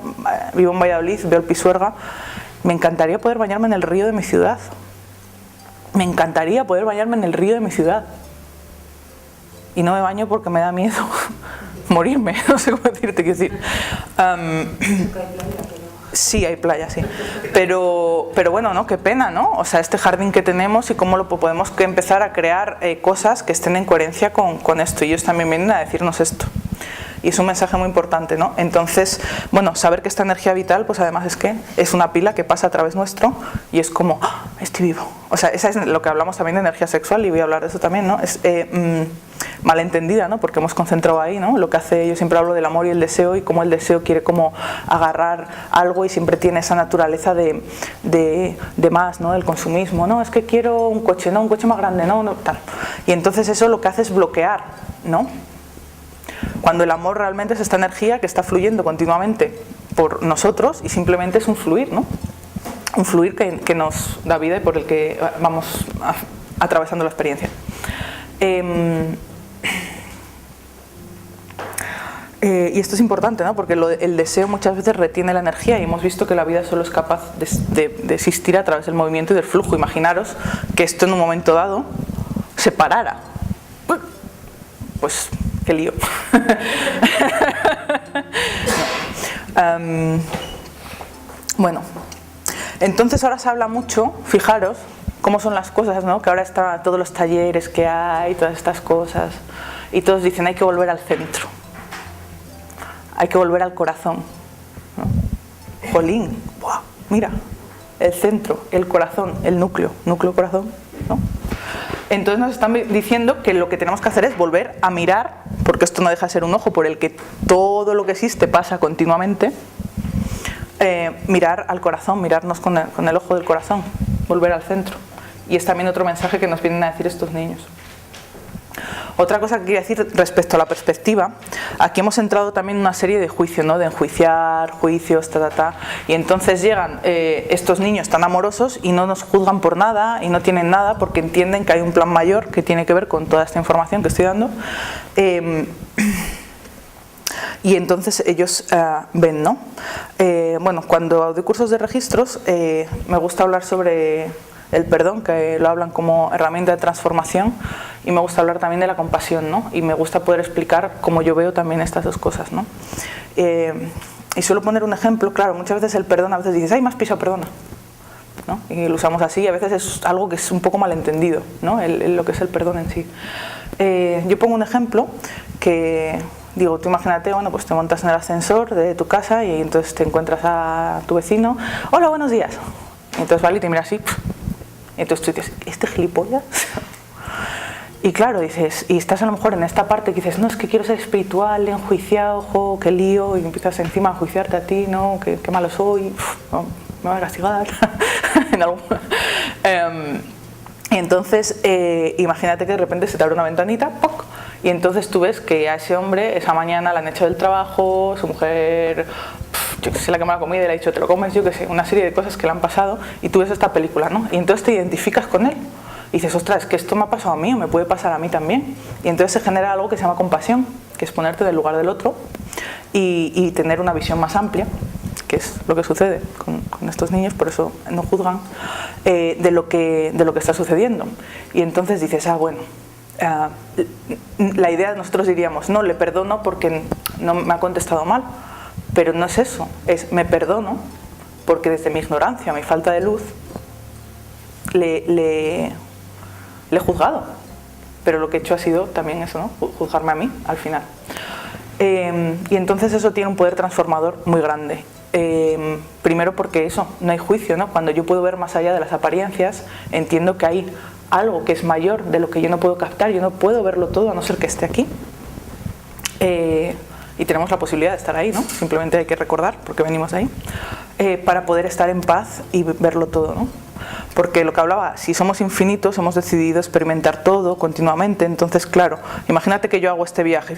vivo en Valladolid, veo el Pisuerga, me encantaría poder bañarme en el río de mi ciudad. Me encantaría poder bañarme en el río de mi ciudad. Y no me baño porque me da miedo, morirme, no sé cómo decirte, quiero decir. Sí, hay playa, sí. Pero bueno, ¿no? Qué pena, ¿no? O sea, este jardín que tenemos y cómo lo podemos empezar a crear cosas que estén en coherencia con esto. Y ellos también vienen a decirnos esto. Y es un mensaje muy importante, ¿no? Entonces, bueno, saber que esta energía vital, pues además es que es una pila que pasa a través nuestro y es como, ¡ah! Estoy vivo. O sea, esa es lo que hablamos también de energía sexual y voy a hablar de eso también, ¿no? Es malentendida, ¿no? Porque hemos concentrado ahí, ¿no? Lo que hace, yo siempre hablo del amor y el deseo y cómo el deseo quiere como agarrar algo y siempre tiene esa naturaleza de más, ¿no? Del consumismo, ¿no? Es que quiero un coche, ¿no? Un coche más grande, ¿no? Tal. Y entonces eso lo que hace es bloquear, ¿no? Cuando el amor realmente es esta energía que está fluyendo continuamente por nosotros y simplemente es un fluir, ¿no? Un fluir que nos da vida y por el que vamos atravesando la experiencia. Y esto es importante, ¿no? Porque el deseo muchas veces retiene la energía y hemos visto que la vida solo es capaz de existir a través del movimiento y del flujo. Imaginaros que esto en un momento dado se parara. Pues qué lío. Bueno, entonces ahora se habla mucho, fijaros cómo son las cosas, ¿no? Que ahora están todos los talleres que hay, todas estas cosas, y todos dicen hay que volver al centro, hay que volver al corazón, ¿no? Jolín, ¡buah! Mira, el centro, el corazón, el núcleo corazón, ¿no? Entonces nos están diciendo que lo que tenemos que hacer es volver a mirar, porque esto no deja de ser un ojo por el que todo lo que existe pasa continuamente, mirar al corazón, mirarnos con el ojo del corazón, volver al centro. Y es también otro mensaje que nos vienen a decir estos niños. Otra cosa que quería decir respecto a la perspectiva, aquí hemos entrado también en una serie de juicios, ¿no? De enjuiciar, juicios, y entonces llegan estos niños tan amorosos y no nos juzgan por nada y no tienen nada porque entienden que hay un plan mayor que tiene que ver con toda esta información que estoy dando. Y entonces ellos ven, ¿no? Bueno, cuando doy cursos de registros me gusta hablar sobre el perdón, que lo hablan como herramienta de transformación, y me gusta hablar también de la compasión, ¿no? Y me gusta poder explicar cómo yo veo también estas dos cosas, ¿no? Y suelo poner un ejemplo, claro, muchas veces el perdón, a veces dices, ¡ay, me has pisado, perdona! ¿No? Y lo usamos así, y a veces es algo que es un poco malentendido, ¿no? Lo que es el perdón en sí. Yo pongo un ejemplo que... Digo, tú imagínate, bueno, pues te montas en el ascensor de tu casa y entonces te encuentras a tu vecino. Hola, buenos días. Y entonces vale y te mira así. Y entonces tú dices, ¿este gilipollas? Y claro, dices, y estás a lo mejor en esta parte que dices, no, es que quiero ser espiritual, enjuiciado, ojo, qué lío, y empiezas encima a enjuiciarte a ti, ¿no? Qué malo soy, no, me van a castigar. Y entonces, imagínate que de repente se te abre una ventanita, ¡poc! Y entonces tú ves que a ese hombre esa mañana le han hecho del trabajo, su mujer, yo que sé, la que me ha comido y le ha dicho te lo comes, yo que sé, una serie de cosas que le han pasado, y tú ves esta película, ¿no? Y entonces te identificas con él y dices, ostras, es que esto me ha pasado a mí o me puede pasar a mí también. Y entonces se genera algo que se llama compasión, que es ponerte del lugar del otro y tener una visión más amplia, que es lo que sucede con estos niños, por eso no juzgan, de lo que está sucediendo. Y entonces dices, bueno, la idea, nosotros diríamos, no, le perdono porque no me ha contestado mal, pero no es eso, es me perdono porque desde mi ignorancia, mi falta de luz, le he juzgado, pero lo que he hecho ha sido también eso, ¿no? Juzgarme a mí al final. Y entonces eso tiene un poder transformador muy grande. Primero porque eso, no hay juicio, ¿no? Cuando yo puedo ver más allá de las apariencias, entiendo que hay algo que es mayor de lo que yo no puedo captar, yo no puedo verlo todo a no ser que esté aquí. Y tenemos la posibilidad de estar ahí, ¿no? Simplemente hay que recordar, porque venimos de ahí, para poder estar en paz y verlo todo, ¿no? Porque lo que hablaba, si somos infinitos, hemos decidido experimentar todo continuamente, entonces claro, imagínate que yo hago este viaje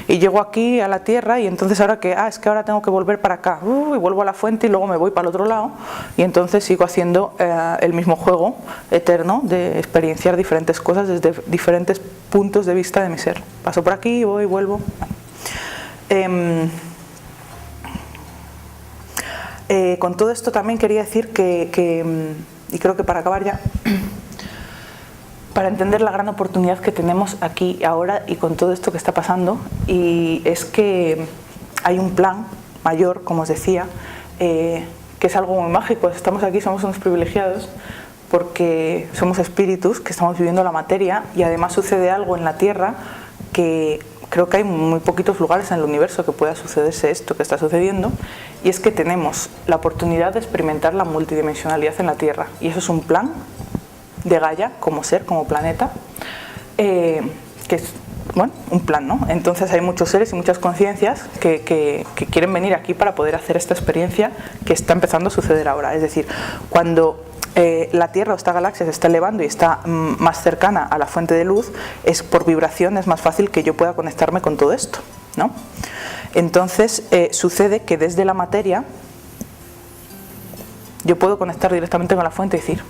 y llego aquí a la Tierra y entonces ahora que, es que ahora tengo que volver para acá, y vuelvo a la fuente y luego me voy para el otro lado y entonces sigo haciendo el mismo juego eterno de experienciar diferentes cosas desde diferentes puntos de vista de mi ser. Paso por aquí, voy, vuelvo. Con todo esto también quería decir que y creo que para acabar ya, para entender la gran oportunidad que tenemos aquí ahora y con todo esto que está pasando, y es que hay un plan mayor, como os decía, que es algo muy mágico. Estamos aquí, somos unos privilegiados porque somos espíritus que estamos viviendo la materia, y además sucede algo en la Tierra que creo que hay muy poquitos lugares en el universo que pueda sucederse esto que está sucediendo, y es que tenemos la oportunidad de experimentar la multidimensionalidad en la Tierra, y eso es un plan de Gaia como ser, como planeta, que es, bueno, un plan, ¿no? Entonces hay muchos seres y muchas conciencias que quieren venir aquí para poder hacer esta experiencia que está empezando a suceder ahora. Es decir, cuando la Tierra o esta galaxia se está elevando y está más cercana a la fuente de luz, es por vibración, es más fácil que yo pueda conectarme con todo esto, ¿no? Entonces sucede que desde la materia yo puedo conectar directamente con la fuente y decir: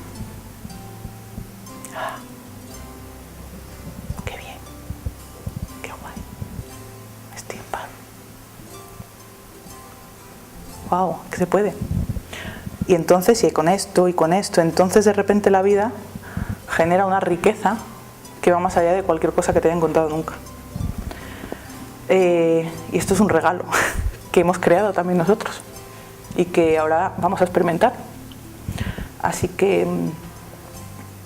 qué bien, qué guay, estoy en paz. Wow, que se puede. Y entonces, y con esto, entonces de repente la vida genera una riqueza que va más allá de cualquier cosa que te hayan contado nunca. Y esto es un regalo que hemos creado también nosotros y que ahora vamos a experimentar. Así que,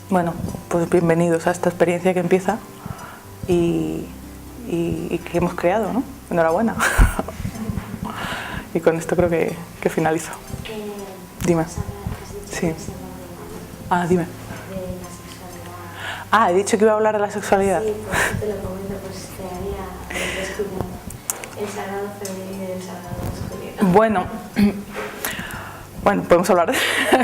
bueno, pues bienvenidos a esta experiencia que empieza y que hemos creado, ¿no? Enhorabuena. Y con esto creo que finalizo. Dime. Sí. Ah, dime. Ah, he dicho que iba a hablar de la sexualidad. Sí, por eso te lo comento, pues te haría descuidado. El sagrado femenino y el sagrado masculino. Bueno, podemos hablar de...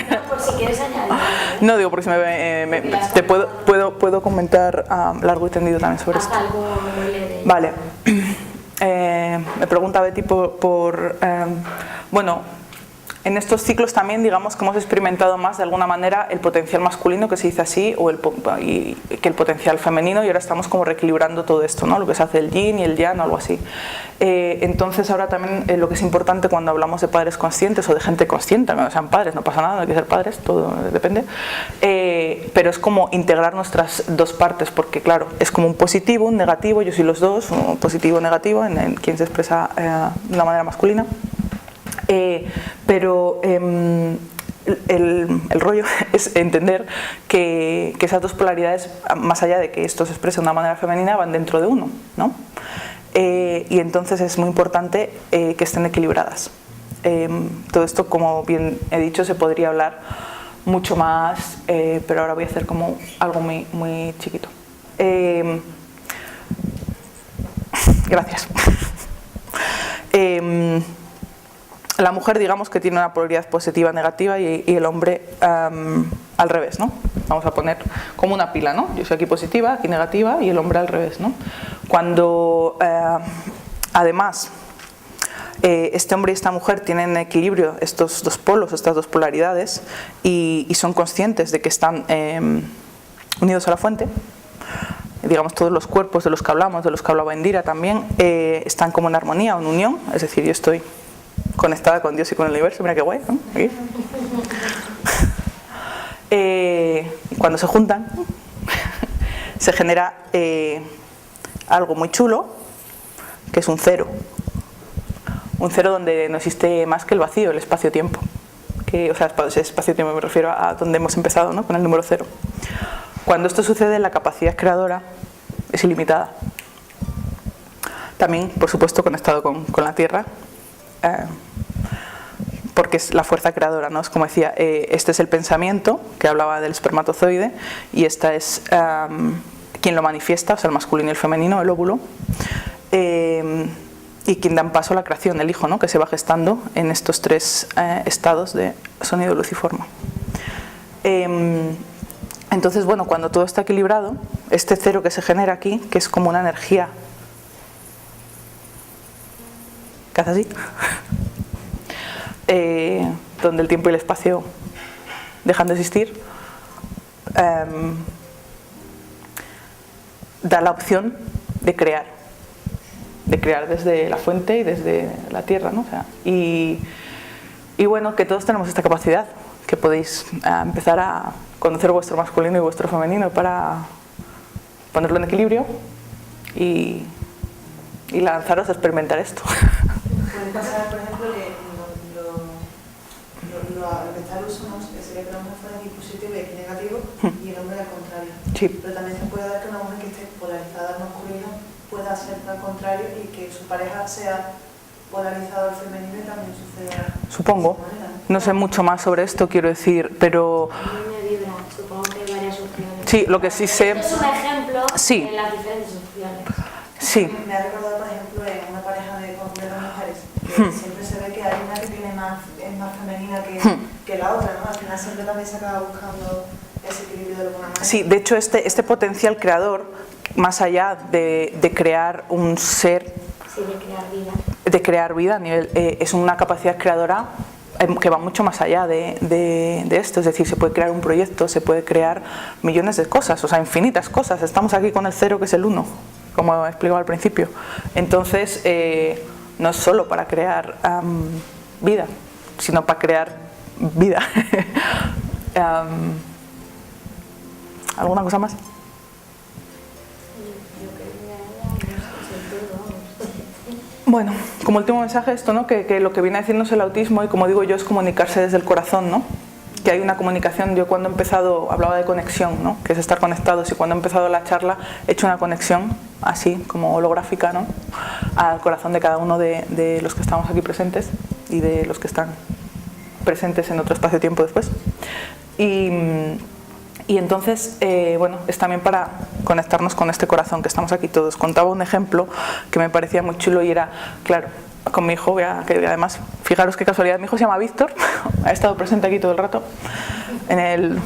No, por si quieres añadir. No, digo, porque si te puedo comentar largo y tendido también sobre esto. Algo leve. Vale. Me pregunta Betty bueno, en estos ciclos también, digamos que hemos experimentado más de alguna manera el potencial masculino, que se dice así, que el potencial femenino, y ahora estamos como reequilibrando todo esto, ¿no? Lo que se hace el yin y el yang o algo así. Entonces ahora también lo que es importante cuando hablamos de padres conscientes o de gente consciente, aunque no sean padres, no pasa nada, no hay que ser padres, todo depende, pero es como integrar nuestras dos partes, porque claro, es como un positivo, un negativo, yo soy los dos, un positivo, negativo, en quien se expresa de una manera masculina. Pero el rollo es entender que esas dos polaridades, más allá de que esto se exprese de una manera femenina, van dentro de uno, ¿no? Y entonces es muy importante que estén equilibradas. Todo esto, como bien he dicho, se podría hablar mucho más, pero ahora voy a hacer como algo muy, muy chiquito. Gracias. La mujer, digamos que tiene una polaridad positiva, negativa, y el hombre al revés, ¿no? Vamos a poner como una pila, ¿no? Yo soy aquí positiva, aquí negativa, y el hombre al revés, ¿no? Cuando además este hombre y esta mujer tienen en equilibrio estos dos polos, estas dos polaridades, y son conscientes de que están unidos a la fuente, digamos todos los cuerpos de los que hablamos, de los que hablaba Indira también, están como en armonía o en unión, es decir, yo estoy conectada con Dios y con el universo, mira qué guay, ¿no? Aquí. Cuando se juntan se genera algo muy chulo, que es un cero donde no existe más que el vacío, el espacio-tiempo, o sea, espacio-tiempo me refiero a donde hemos empezado, ¿no? Con el número 0. Cuando esto sucede, la capacidad creadora es ilimitada. También, por supuesto, conectado con la Tierra, porque es la fuerza creadora, ¿no? Es como decía, este es el pensamiento, que hablaba del espermatozoide, y esta es quien lo manifiesta, o sea, el masculino y el femenino, el óvulo, y quien dan paso a la creación, el hijo, ¿no? Que se va gestando en estos tres estados de sonido, luz y forma. Entonces, bueno, cuando todo está equilibrado, este cero que se genera aquí, que es como una energía que hace así, donde el tiempo y el espacio dejan de existir, da la opción de crear desde la fuente y desde la tierra, ¿no? O sea, y bueno, que todos tenemos esta capacidad, que podéis empezar a conocer vuestro masculino y vuestro femenino para ponerlo en equilibrio y lanzaros a experimentar esto. Puede pasar, por ejemplo, que lo que está al uso, ¿no? Sería que la mujer fuera aquí positivo y aquí negativo y el hombre al contrario. Sí. Pero también se puede dar que una mujer que esté polarizada en masculino pueda ser al contrario y que su pareja sea polarizada al femenino y también suceda. Supongo. No sé mucho más sobre esto, quiero decir, pero... A mí me vibra, supongo que hay varias opciones. Sí, lo que sí sé... Es un ejemplo Sí. de las diferentes opciones. Sí. Me ha recordado, por ejemplo, en una pareja de dos mujeres, que siempre se ve que hay una que tiene es más femenina que la otra, ¿no? Al final siempre también se acaba buscando ese equilibrio de alguna manera. Sí, de hecho este potencial creador, más allá de crear un ser, Sí, de crear vida. de crear vida a nivel, es una capacidad creadora que va mucho más allá de esto, es decir, se puede crear un proyecto, se puede crear millones de cosas, o sea, infinitas cosas. Estamos aquí con el 0 que es el 1, como he explicado al principio. Entonces, no es solo para crear vida, sino para crear vida. ¿Alguna cosa más? Yo creo que ya todo, vamos. Bueno, como último mensaje esto, ¿no? Que lo que viene a decirnos el autismo, y como digo yo, es comunicarse desde el corazón, ¿no? Que hay una comunicación. Yo cuando he empezado, hablaba de conexión, ¿no? Que es estar conectados, y cuando he empezado la charla he hecho una conexión así, como holográfica, ¿no? Al corazón de cada uno de los que estamos aquí presentes y de los que están presentes en otro espacio-tiempo después. Y entonces, bueno, es también para conectarnos con este corazón, que estamos aquí todos. Contaba un ejemplo que me parecía muy chulo y era, claro, con mi hijo, que además, fijaros qué casualidad, mi hijo se llama Víctor, ha estado presente aquí todo el rato, en el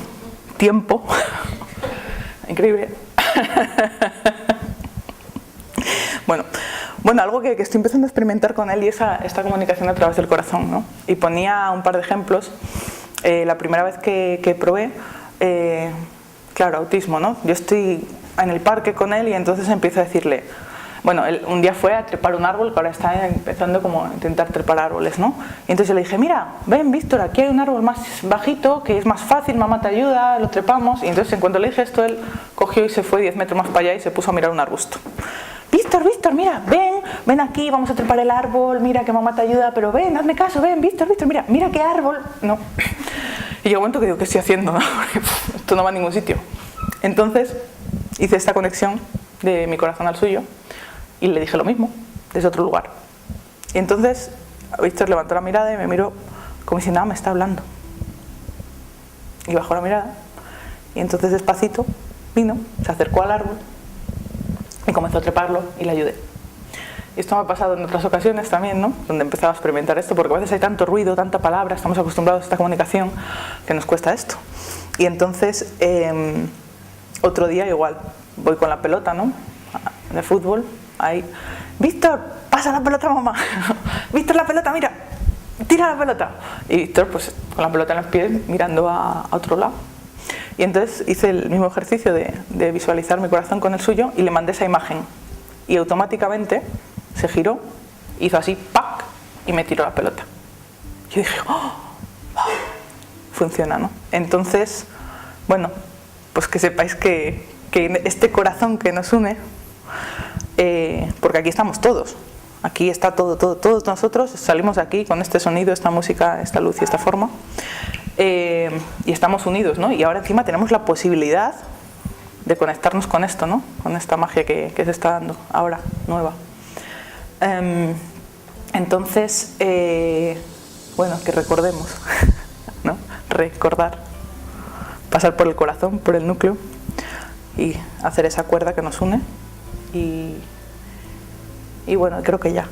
tiempo, increíble. Bueno, algo que estoy empezando a experimentar con él y esta comunicación a través del corazón, ¿no? Y ponía un par de ejemplos. La primera vez que probé, claro, autismo, ¿no? Yo estoy en el parque con él y entonces empiezo a decirle, bueno, él un día fue a trepar un árbol, que ahora está empezando como a intentar trepar árboles, ¿no? Y entonces yo le dije, mira, ven Víctor, aquí hay un árbol más bajito, que es más fácil, mamá te ayuda, lo trepamos. Y entonces en cuanto le dije esto, él cogió y se fue 10 metros más para allá y se puso a mirar un arbusto. Víctor, mira, ven aquí, vamos a trepar el árbol, mira que mamá te ayuda, pero ven, hazme caso, ven, Víctor, mira qué árbol. No. Y llegó un momento que digo, ¿qué estoy haciendo? Esto no va a ningún sitio. Entonces hice esta conexión de mi corazón al suyo y le dije lo mismo, desde otro lugar. Y entonces Víctor levantó la mirada y me miró como si nada me está hablando. Y bajó la mirada y entonces despacito vino, se acercó al árbol y comenzó a treparlo y le ayudé. Y esto me ha pasado en otras ocasiones también, ¿no? Donde he empezado a experimentar esto, porque a veces hay tanto ruido, tanta palabra, estamos acostumbrados a esta comunicación que nos cuesta esto. Y entonces, otro día igual, voy con la pelota, ¿no? De fútbol, ahí, Víctor, pasa la pelota, mamá. Víctor, la pelota, mira, tira la pelota. Y Víctor, pues con la pelota en los pies, mirando a otro lado. Y entonces hice el mismo ejercicio de visualizar mi corazón con el suyo y le mandé esa imagen. Y automáticamente se giró, hizo así, ¡pac! Y me tiró la pelota. Yo dije, ¡oh! Funciona, ¿no? Entonces, bueno, pues que sepáis que este corazón que nos une, porque aquí estamos todos, aquí está todos nosotros salimos de aquí con este sonido, esta música, esta luz y esta forma, y estamos unidos, ¿no? Y ahora encima tenemos la posibilidad de conectarnos con esto, ¿no? Con esta magia que se está dando ahora, nueva. Entonces, bueno, que recordemos, ¿no? Recordar, pasar por el corazón, por el núcleo y hacer esa cuerda que nos une y bueno, creo que ya.